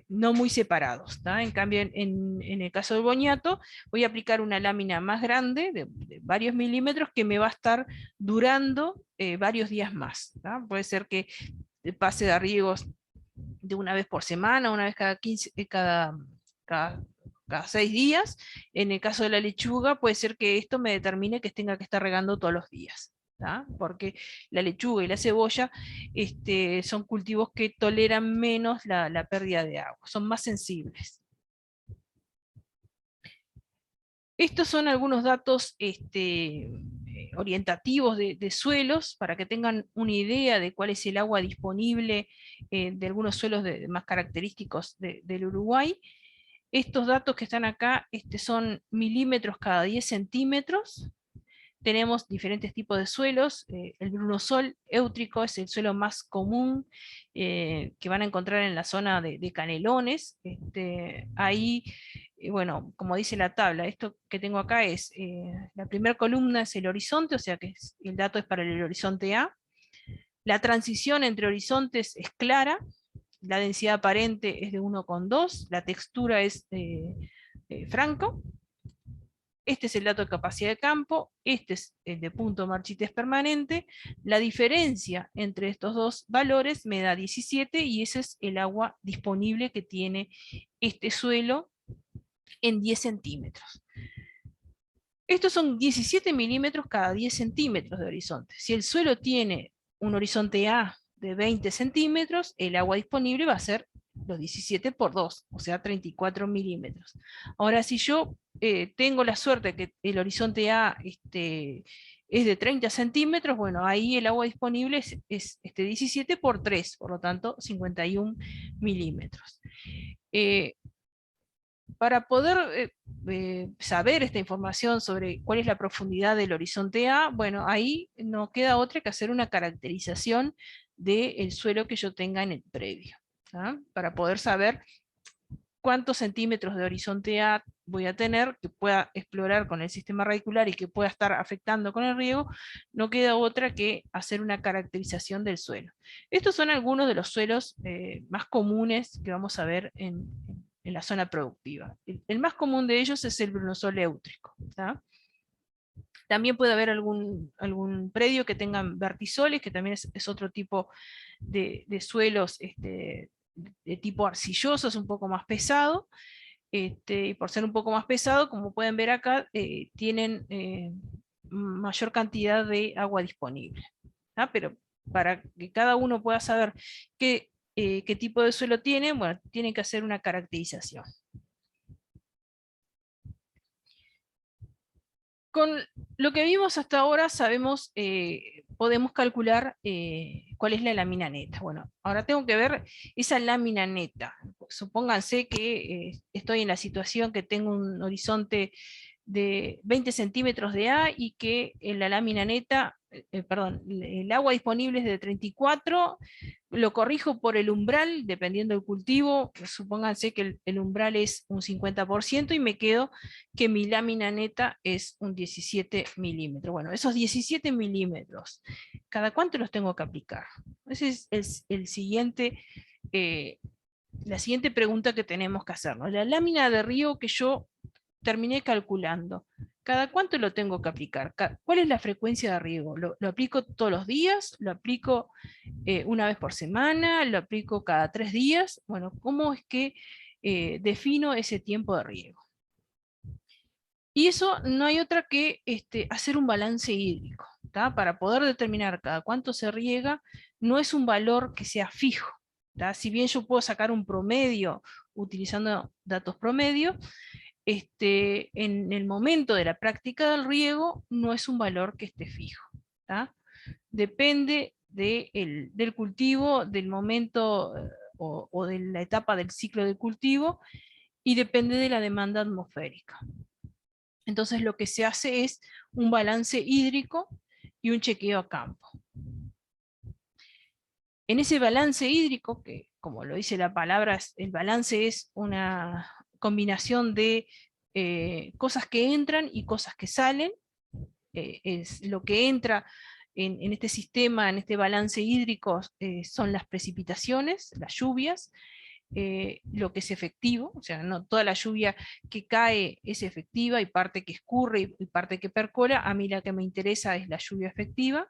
no muy separados. En cambio, en el caso del boñato, voy a aplicar una lámina más grande, de varios milímetros, que me va a estar durando varios días más. Puede ser que pase de riegos de una vez por semana, una vez cada 15, cada 6 días. En el caso de la lechuga, puede ser que esto me determine que tenga que estar regando todos los días. Porque la lechuga y la cebolla son cultivos que toleran menos la pérdida de agua, son más sensibles. Estos son algunos datos orientativos de suelos, para que tengan una idea de cuál es el agua disponible de algunos suelos más característicos del Uruguay. Estos datos que están acá son milímetros cada 10 centímetros. Tenemos diferentes tipos de suelos. El brunosol éutrico es el suelo más común que van a encontrar en la zona de Canelones. Ahí, bueno, como dice la tabla, esto que tengo acá es, la primera columna es el horizonte, o sea que el dato es para el horizonte A. La transición entre horizontes es clara, la densidad aparente es de 1,2, la textura es franco. Este es el dato de capacidad de campo, este es el de punto marchites permanente. La diferencia entre estos dos valores me da 17 y ese es el agua disponible que tiene este suelo en 10 centímetros. Estos son 17 milímetros cada 10 centímetros de horizonte. Si el suelo tiene un horizonte A de 20 centímetros, el agua disponible va a ser los 17 por 2, o sea 34 milímetros. Ahora, si yo tengo la suerte que el horizonte A es de 30 centímetros, bueno, ahí el agua disponible es 17 por 3, por lo tanto 51 milímetros. Para poder saber esta información sobre cuál es la profundidad del horizonte A, bueno, ahí no queda otra que hacer una caracterización del suelo que yo tenga en el predio, para poder saber cuántos centímetros de horizonte A voy a tener, que pueda explorar con el sistema radicular y que pueda estar afectando con el riego. No queda otra que hacer una caracterización del suelo. Estos son algunos de los suelos más comunes que vamos a ver en la zona productiva. El más común de ellos es el brunosol éutrico. También puede haber algún predio que tengan vertisoles, que también es otro tipo de suelos de tipo arcilloso, es un poco más pesado. Y por ser un poco más pesado, como pueden ver acá, tienen mayor cantidad de agua disponible. Pero para que cada uno pueda saber qué tipo de suelo tiene, bueno, tienen que hacer una caracterización. Con lo que vimos hasta ahora sabemos, podemos calcular cuál es la lámina neta. Bueno, ahora tengo que ver esa lámina neta. Supónganse que estoy en la situación que tengo un horizonte de 20 centímetros de A y que en la lámina neta, perdón, el agua disponible es de 34, lo corrijo por el umbral, dependiendo del cultivo, supónganse que el umbral es un 50% y me quedo que mi lámina neta es un 17 milímetros. Bueno, esos 17 milímetros, ¿cada cuánto los tengo que aplicar? Ese es el siguiente, la siguiente pregunta que tenemos que hacernos. La lámina de riego que yo terminé calculando, ¿cada cuánto lo tengo que aplicar? ¿Cuál es la frecuencia de riego? ¿Lo aplico todos los días? ¿Lo aplico una vez por semana? ¿Lo aplico cada 3 días? Bueno, ¿cómo es que defino ese tiempo de riego? Y eso no hay otra que hacer un balance hídrico. ¿Tá? Para poder determinar cada cuánto se riega, no es un valor que sea fijo. ¿Tá? Si bien yo puedo sacar un promedio utilizando datos promedio, en el momento de la práctica del riego no es un valor que esté fijo. ¿Tá? Depende del cultivo, del momento o de la etapa del ciclo del cultivo, y depende de la demanda atmosférica. Entonces lo que se hace es un balance hídrico y un chequeo a campo. En ese balance hídrico, que como lo dice la palabra, el balance es una combinación de cosas que entran y cosas que salen. Es lo que entra en este sistema, en este balance hídrico, son las precipitaciones, las lluvias, lo que es efectivo, o sea, no toda la lluvia que cae es efectiva, hay parte que escurre y parte que percola. A mí la que me interesa es la lluvia efectiva.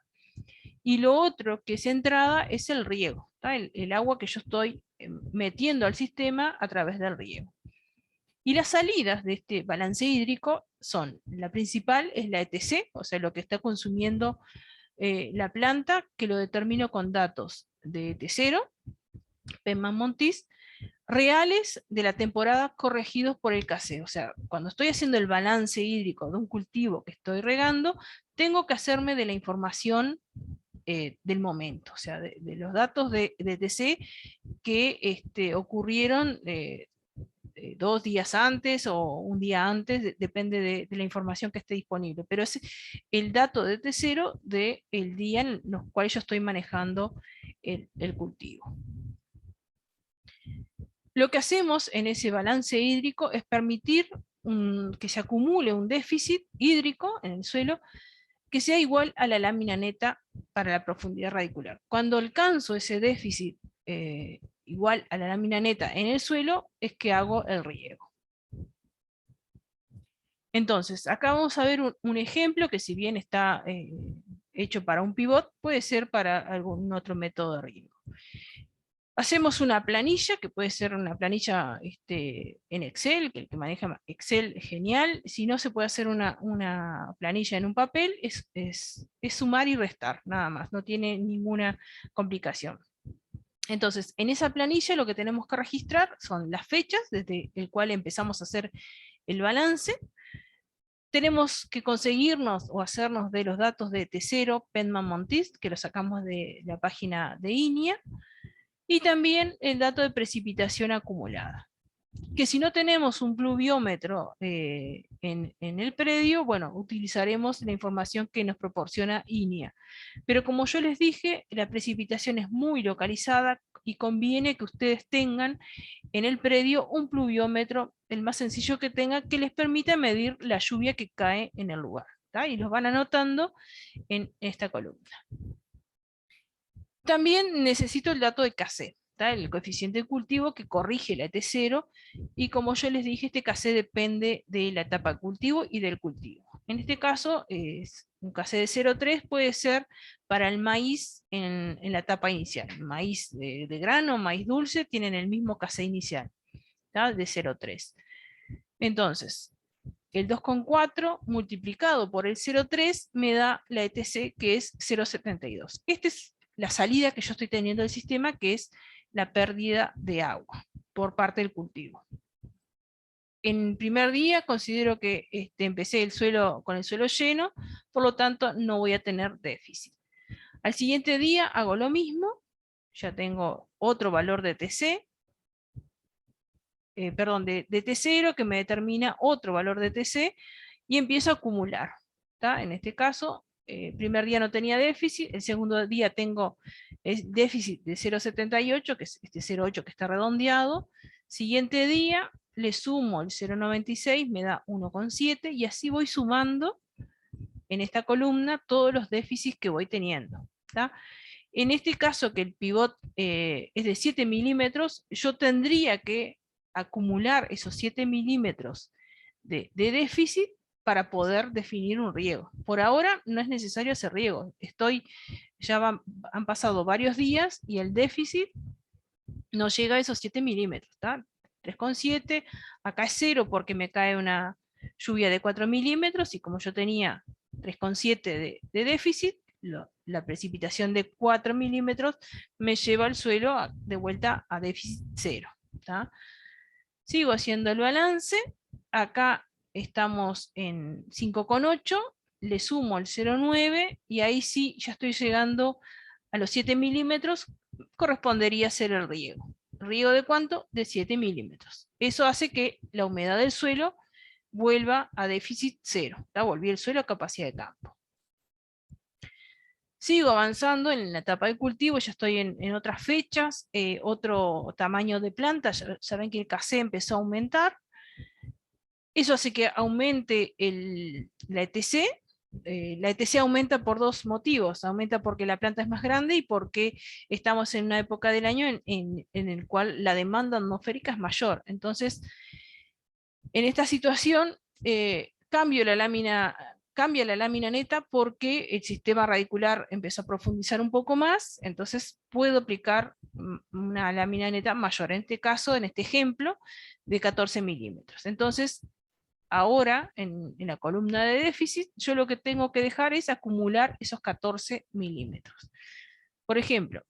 Y lo otro que es entrada es el riego, el agua que yo estoy metiendo al sistema a través del riego. Y las salidas de este balance hídrico son, la principal es la ETC, o sea, lo que está consumiendo la planta, que lo determino con datos de ET0, Penman-Montis, reales de la temporada corregidos por el CASE. O sea, cuando estoy haciendo el balance hídrico de un cultivo que estoy regando, tengo que hacerme de la información del momento, o sea, de los datos de ETC que ocurrieron 2 días antes o un día antes, depende de la información que esté disponible, pero es el dato de T0 del día en los cuales yo estoy manejando el cultivo. Lo que hacemos en ese balance hídrico es permitir que se acumule un déficit hídrico en el suelo que sea igual a la lámina neta para la profundidad radicular. Cuando alcanzo ese déficit igual a la lámina neta en el suelo, es que hago el riego. Entonces, acá vamos a ver un ejemplo que, si bien está hecho para un pivot, puede ser para algún otro método de riego. Hacemos una planilla, que puede ser una planilla en Excel, que el que maneja Excel, genial. Si no se puede hacer una planilla en un papel, es sumar y restar, nada más, no tiene ninguna complicación. Entonces, en esa planilla lo que tenemos que registrar son las fechas desde el cual empezamos a hacer el balance. Tenemos que conseguirnos o hacernos de los datos de T0, Penman-Montis, que lo sacamos de la página de INIA, y también el dato de precipitación acumulada. Que si no tenemos un pluviómetro en el predio, bueno, utilizaremos la información que nos proporciona INIA. Pero como yo les dije, la precipitación es muy localizada y conviene que ustedes tengan en el predio un pluviómetro, el más sencillo que tenga, que les permita medir la lluvia que cae en el lugar. ¿tá? Y los van anotando en esta columna. También necesito el dato de CASE, el coeficiente de cultivo que corrige la ET0, y como yo les dije, este CASE depende de la etapa de cultivo y del cultivo. En este caso, un CASE de 0,3 puede ser para el maíz en la etapa inicial. Maíz de grano, maíz dulce, tienen el mismo CASE inicial, ¿tá? De 0,3. Entonces, el 2,4 multiplicado por el 0,3 me da la ETC, que es 0,72. Esta es la salida que yo estoy teniendo del sistema, que es la pérdida de agua por parte del cultivo. En primer día considero que empecé con el suelo lleno, por lo tanto no voy a tener déficit. Al siguiente día hago lo mismo, ya tengo otro valor de TC, perdón, de T0 que me determina otro valor de TC y empiezo a acumular. ¿Tá? En este caso, el primer día no tenía déficit, el segundo día tengo déficit de 0,78, que es este 0,8 que está redondeado. Siguiente día le sumo el 0,96, me da 1,7 y así voy sumando en esta columna todos los déficits que voy teniendo. ¿Tá? En este caso que el pivot es de 7 milímetros, yo tendría que acumular esos 7 milímetros de déficit para poder definir un riego. Por ahora no es necesario hacer riego. Han pasado varios días y el déficit no llega a esos 7 milímetros. 3,7, acá es 0 porque me cae una lluvia de 4 milímetros y como yo tenía 3,7 de déficit, la precipitación de 4 milímetros me lleva al suelo de vuelta a déficit 0. ¿Tá? Sigo haciendo el balance, acá estamos en 5,8, le sumo el 0,9 y ahí sí ya estoy llegando a los 7 milímetros, correspondería ser el riego. ¿Riego de cuánto? De 7 milímetros. Eso hace que la humedad del suelo vuelva a déficit 0. Volví el suelo a capacidad de campo. Sigo avanzando en la etapa de cultivo, ya estoy en otras fechas, otro tamaño de planta, ya ven que el casé empezó a aumentar. Eso hace que aumente la ETC. La ETC aumenta por dos motivos. Aumenta porque la planta es más grande y porque estamos en una época del año en el cual la demanda atmosférica es mayor. Entonces, en esta situación, cambia la lámina neta porque el sistema radicular empezó a profundizar un poco más, entonces puedo aplicar una lámina neta mayor, en este caso, en este ejemplo, de 14 milímetros. Entonces, ahora, en la columna de déficit, yo lo que tengo que dejar es acumular esos 14 milímetros. Por ejemplo,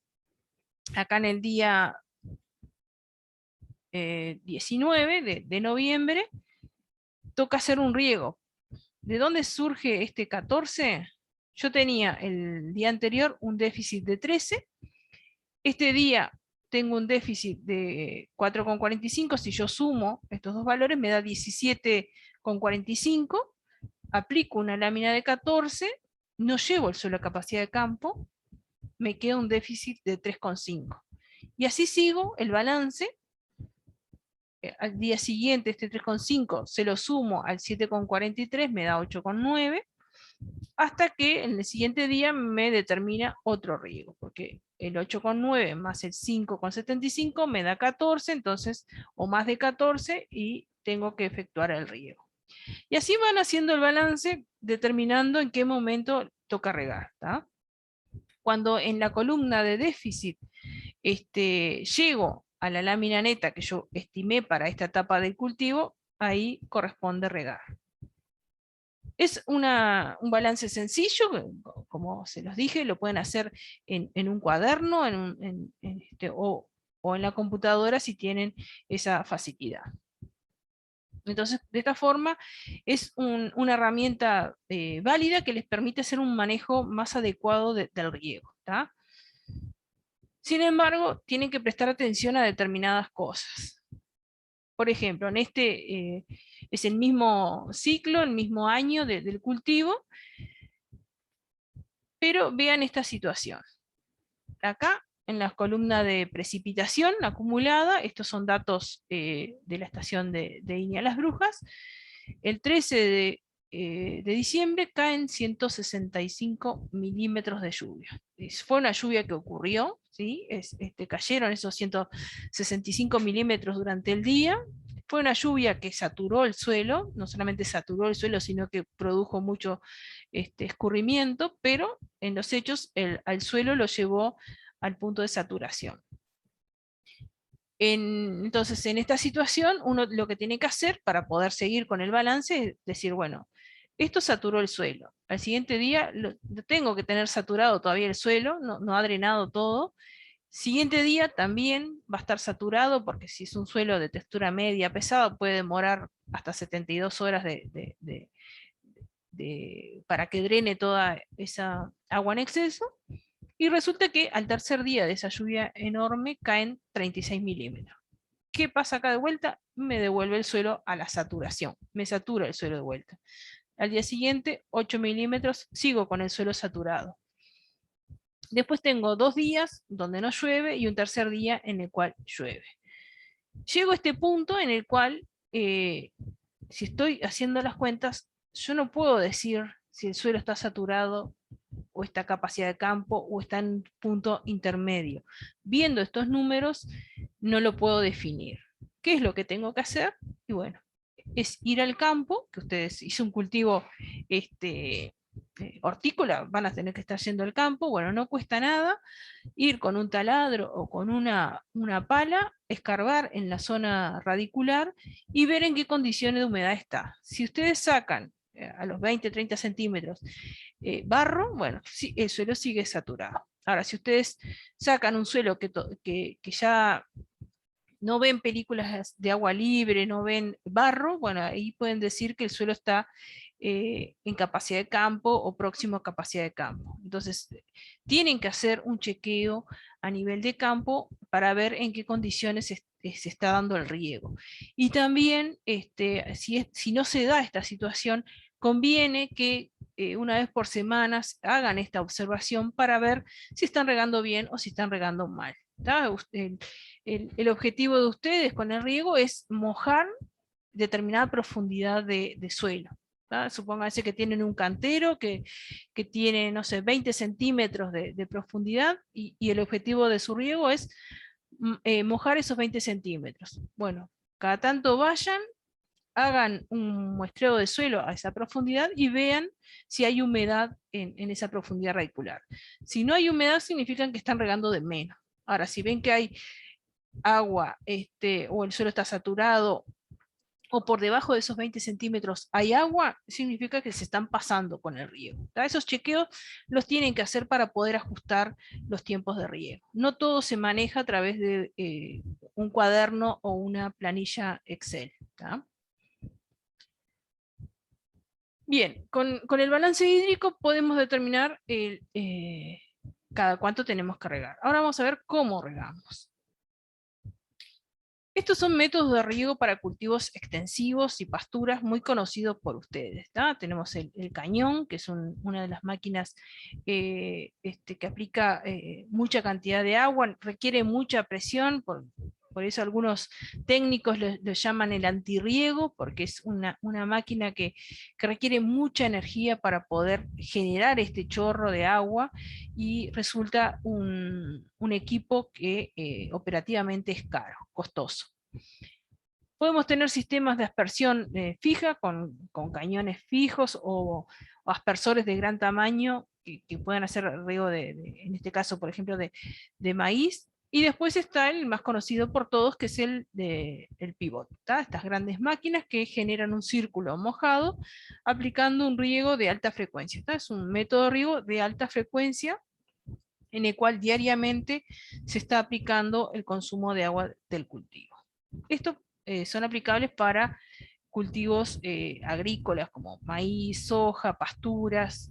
acá en el día 19 de noviembre, toca hacer un riego. ¿De dónde surge este 14? Yo tenía el día anterior un déficit de 13, este día tengo un déficit de 4,45, si yo sumo estos dos valores me da 17,45, aplico una lámina de 14, no llevo el suelo a capacidad de campo, me queda un déficit de 3,5. Y así sigo el balance. Al día siguiente este 3,5 se lo sumo al 7,43, me da 8,9, hasta que en el siguiente día me determina otro riego, porque el 8,9 más el 5,75 me da 14, entonces, o más de 14, y tengo que efectuar el riego. Y así van haciendo el balance, determinando en qué momento toca regar. ¿Tá? Cuando en la columna de déficit llego a la lámina neta que yo estimé para esta etapa del cultivo, ahí corresponde regar. Es un balance sencillo, como se los dije, lo pueden hacer en un cuaderno o en la computadora si tienen esa facilidad. Entonces, de esta forma, es una herramienta válida que les permite hacer un manejo más adecuado del riego. ¿Tá? Sin embargo, tienen que prestar atención a determinadas cosas. Por ejemplo, es el mismo ciclo, el mismo año del cultivo, pero vean esta situación. Acá, en la columna de precipitación acumulada, estos son datos de la estación de Iña Las Brujas, el 13 de diciembre caen 165 milímetros de lluvia. Fue una lluvia que ocurrió, ¿sí? Cayeron esos 165 milímetros durante el día. Fue una lluvia que saturó el suelo, no solamente saturó el suelo, sino que produjo mucho escurrimiento, pero en los hechos al suelo lo llevó al punto de saturación. Entonces, en esta situación, uno lo que tiene que hacer para poder seguir con el balance es decir, bueno, esto saturó el suelo. Al siguiente día tengo que tener saturado todavía el suelo, no ha drenado todo. Siguiente día también va a estar saturado, porque si es un suelo de textura media pesado, puede demorar hasta 72 horas para que drene toda esa agua en exceso. Y resulta que al tercer día de esa lluvia enorme caen 36 milímetros. ¿Qué pasa acá de vuelta? Me devuelve el suelo a la saturación, me satura el suelo de vuelta. Al día siguiente, 8 milímetros, sigo con el suelo saturado. Después tengo 2 días donde no llueve y un tercer día en el cual llueve. Llego a este punto en el cual, si estoy haciendo las cuentas, yo no puedo decir si el suelo está saturado o está capacidad de campo o está en un punto intermedio. Viendo estos números, no lo puedo definir. ¿Qué es lo que tengo que hacer? Y bueno, es ir al campo, que ustedes hizo un cultivo hortícola, van a tener que estar yendo al campo, bueno, no cuesta nada, ir con un taladro o con una pala, escarbar en la zona radicular y ver en qué condiciones de humedad está. Si ustedes sacan a los 20-30 centímetros barro, bueno, sí, el suelo sigue saturado. Ahora, si ustedes sacan un suelo que ya no ven películas de agua libre, no ven barro, bueno, ahí pueden decir que el suelo está en capacidad de campo o próximo a capacidad de campo. Entonces, tienen que hacer un chequeo a nivel de campo para ver en qué condiciones se está dando el riego. Y también, si no se da esta situación, conviene que una vez por semana hagan esta observación para ver si están regando bien o si están regando mal. El objetivo de ustedes con el riego es mojar determinada profundidad de suelo. Supónganse que tienen un cantero que tiene, no sé, 20 centímetros de profundidad y el objetivo de su riego es mojar esos 20 centímetros. Bueno, cada tanto vayan, hagan un muestreo de suelo a esa profundidad y vean si hay humedad en esa profundidad radicular. Si no hay humedad, significa que están regando de menos. Ahora, si ven que hay agua o el suelo está saturado o por debajo de esos 20 centímetros hay agua, significa que se están pasando con el riego. Esos chequeos los tienen que hacer para poder ajustar los tiempos de riego. No todo se maneja a través de un cuaderno o una planilla Excel. ¿Tá? Bien, con el balance hídrico podemos determinar cada cuánto tenemos que regar. Ahora vamos a ver cómo regamos. Estos son métodos de riego para cultivos extensivos y pasturas muy conocidos por ustedes. Tenemos el cañón, que es una de las máquinas que aplica mucha cantidad de agua, requiere mucha presión, por eso algunos técnicos lo llaman el antirriego, porque es una máquina que requiere mucha energía para poder generar este chorro de agua y resulta un equipo que operativamente es caro, costoso. Podemos tener sistemas de aspersión fija con cañones fijos o aspersores de gran tamaño que puedan hacer riego en este caso, por ejemplo, de maíz. Y después está el más conocido por todos, que es el pivot. Estas grandes máquinas que generan un círculo mojado aplicando un riego de alta frecuencia. Es un método de riego de alta frecuencia en el cual diariamente se está aplicando el consumo de agua del cultivo. Estos son aplicables para cultivos agrícolas como maíz, soja, pasturas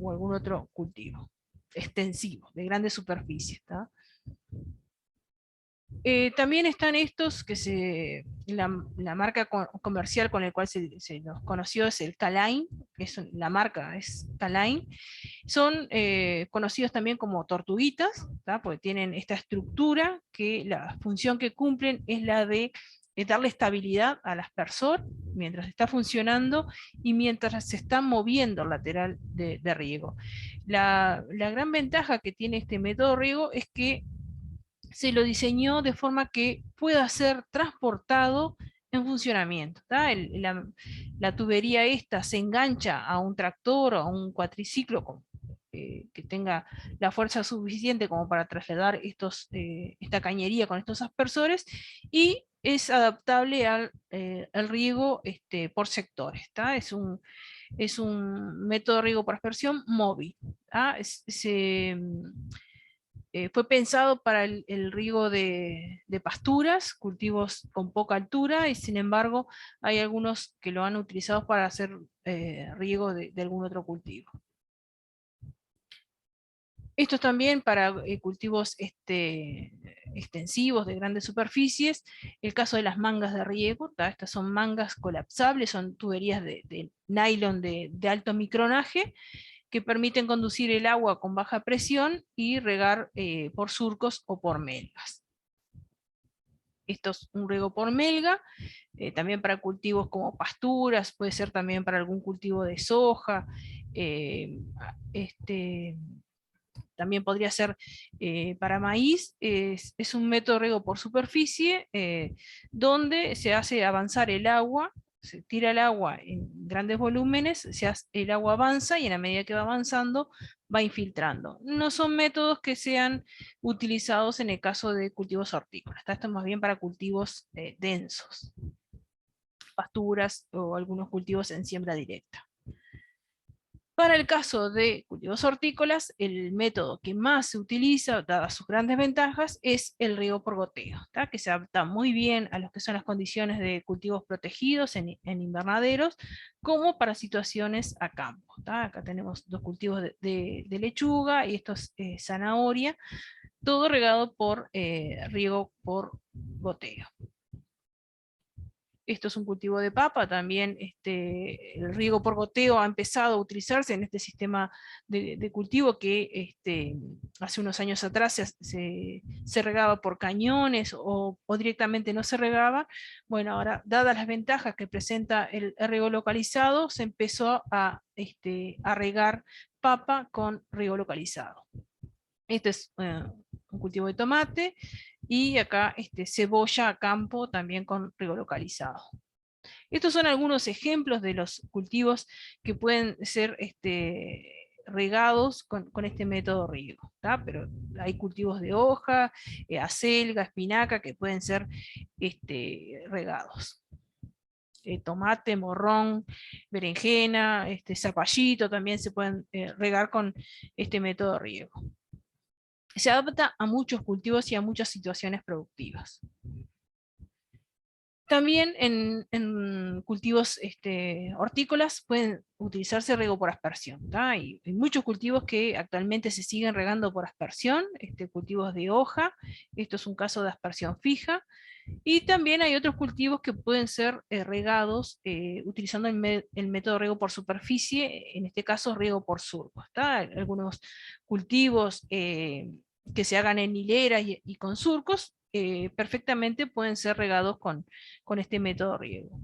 o algún otro cultivo extensivo, de grandes superficies. También están estos la marca comercial con el cual se los conoció es el K-Line, la marca es K-Line. Son conocidos también como tortuguitas, porque tienen esta estructura que la función que cumplen es la de darle estabilidad al aspersor mientras está funcionando y mientras se está moviendo el lateral de riego. La gran ventaja que tiene este método de riego es que se lo diseñó de forma que pueda ser transportado en funcionamiento. La tubería esta se engancha a un tractor o a un cuatriciclo que tenga la fuerza suficiente como para trasladar esta cañería con estos aspersores y es adaptable al riego por sectores. Es un método de riego por aspersión móvil. fue pensado para el riego de pasturas, cultivos con poca altura, y sin embargo hay algunos que lo han utilizado para hacer riego de algún otro cultivo. Esto es también para cultivos extensivos de grandes superficies. El caso de las mangas de riego, estas son mangas colapsables, son tuberías de nylon de alto micronaje, que permiten conducir el agua con baja presión y regar por surcos o por melgas. Esto es un riego por melga, también para cultivos como pasturas, puede ser también para algún cultivo de soja, también podría ser para maíz. Es un método de riego por superficie donde se hace avanzar el agua, se tira el agua en grandes volúmenes, el agua avanza y en la medida que va avanzando va infiltrando. No son métodos que sean utilizados en el caso de cultivos hortícolas. Esto es más bien para cultivos densos, pasturas o algunos cultivos en siembra directa. Para el caso de cultivos hortícolas, el método que más se utiliza, dadas sus grandes ventajas, es el riego por goteo, que se adapta muy bien a lo que son las condiciones de cultivos protegidos en invernaderos, como para situaciones a campo. Acá tenemos dos cultivos de lechuga y esto es zanahoria, todo regado por riego por goteo. Esto es un cultivo de papa, también el riego por goteo ha empezado a utilizarse en este sistema de cultivo que hace unos años atrás se regaba por cañones o directamente no se regaba. Bueno, ahora, dadas las ventajas que presenta el riego localizado, se empezó a regar papa con riego localizado. Este es un cultivo de tomate, y acá cebolla a campo también con riego localizado. Estos son algunos ejemplos de los cultivos que pueden ser regados con este método riego, pero hay cultivos de hoja, acelga, espinaca, que pueden ser regados. Tomate, morrón, berenjena, zapallito también se pueden regar con este método de riego. Se adapta a muchos cultivos y a muchas situaciones productivas. También en cultivos hortícolas pueden utilizarse riego por aspersión. Hay muchos cultivos que actualmente se siguen regando por aspersión, cultivos de hoja, esto es un caso de aspersión fija, y también hay otros cultivos que pueden ser regados utilizando el método de riego por superficie, en este caso riego por surco. Algunos cultivos que se hagan en hileras y con surcos, perfectamente pueden ser regados con este método de riego.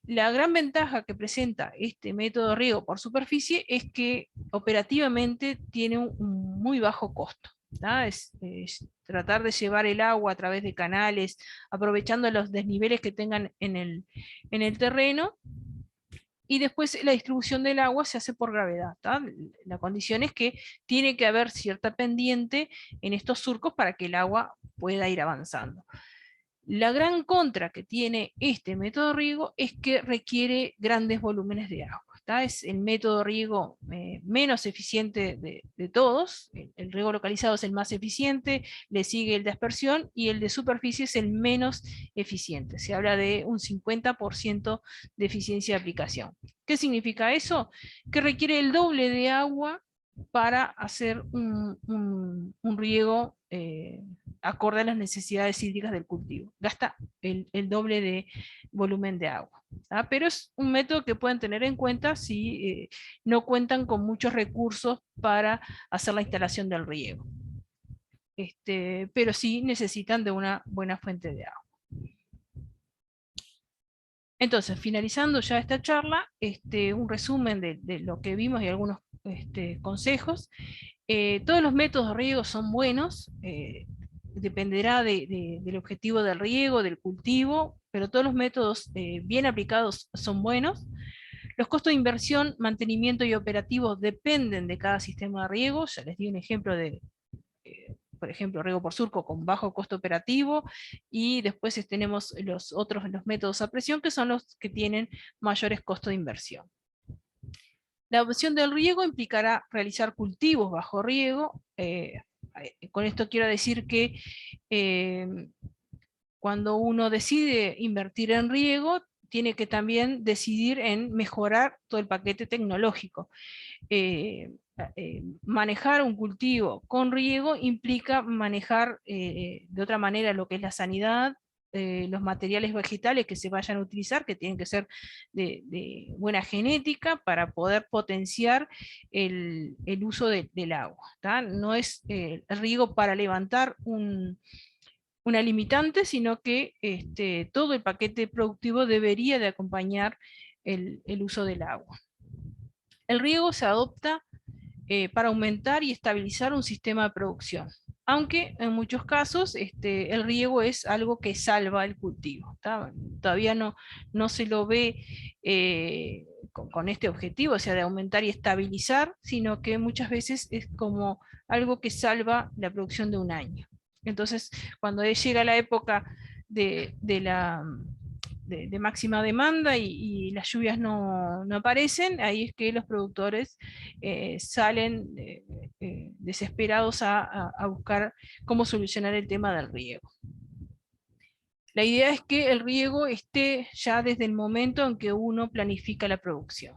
La gran ventaja que presenta este método de riego por superficie es que operativamente tiene un muy bajo costo. Es tratar de llevar el agua a través de canales, aprovechando los desniveles que tengan en el terreno, y después la distribución del agua se hace por gravedad. La condición es que tiene que haber cierta pendiente en estos surcos para que el agua pueda ir avanzando. La gran contra que tiene este método de riego es que requiere grandes volúmenes de agua. Es el método de riego menos eficiente de todos. El riego localizado es el más eficiente, le sigue el de aspersión, y el de superficie es el menos eficiente. Se habla de un 50% de eficiencia de aplicación. ¿Qué significa eso? Que requiere el doble de agua para hacer un riego acorde a las necesidades hídricas del cultivo. Gasta el doble de volumen de agua. Pero es un método que pueden tener en cuenta si no cuentan con muchos recursos para hacer la instalación del riego. Pero sí necesitan de una buena fuente de agua. Entonces, finalizando ya esta charla, un resumen de lo que vimos y algunos consejos. Todos los métodos de riego son buenos, dependerá del objetivo del riego, del cultivo, pero todos los métodos bien aplicados son buenos. Los costos de inversión, mantenimiento y operativo dependen de cada sistema de riego. Ya les di un ejemplo de, por ejemplo, riego por surco con bajo costo operativo, y después tenemos los métodos a presión, que son los que tienen mayores costos de inversión. La opción del riego implicará realizar cultivos bajo riego, con esto quiero decir que cuando uno decide invertir en riego, tiene que también decidir en mejorar todo el paquete tecnológico. Manejar un cultivo con riego implica manejar de otra manera lo que es la sanidad, los materiales vegetales que se vayan a utilizar, que tienen que ser de buena genética para poder potenciar el uso del agua. ¿tá? No es el riego para levantar una limitante, sino que todo el paquete productivo debería de acompañar el uso del agua. El riego se adopta para aumentar y estabilizar un sistema de producción, aunque en muchos casos el riego es algo que salva el cultivo. ¿tá? Todavía no se lo ve con este objetivo, o sea, de aumentar y estabilizar, sino que muchas veces es como algo que salva la producción de un año. Entonces, cuando llega la época de máxima demanda y las lluvias no aparecen, ahí es que los productores salen desesperados a buscar cómo solucionar el tema del riego. La idea es que el riego esté ya desde el momento en que uno planifica la producción.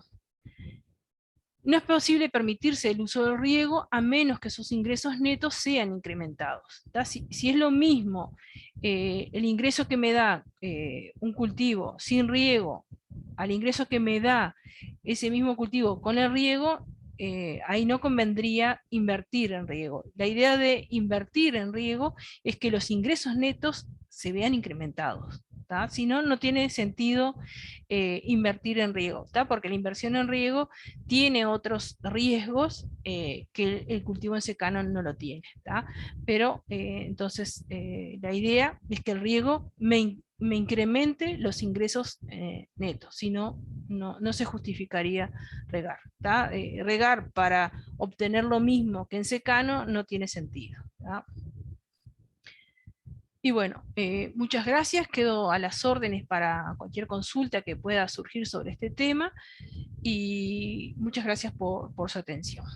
No es posible permitirse el uso del riego a menos que sus ingresos netos sean incrementados. Si es lo mismo el ingreso que me da un cultivo sin riego al ingreso que me da ese mismo cultivo con el riego, ahí no convendría invertir en riego. La idea de invertir en riego es que los ingresos netos se vean incrementados. Si no, no tiene sentido invertir en riego, porque la inversión en riego tiene otros riesgos que el cultivo en secano no lo tiene. Pero entonces la idea es que el riego me incremente los ingresos netos, si no, no se justificaría regar. Regar para obtener lo mismo que en secano no tiene sentido. Y bueno, muchas gracias, quedo a las órdenes para cualquier consulta que pueda surgir sobre este tema y muchas gracias por su atención.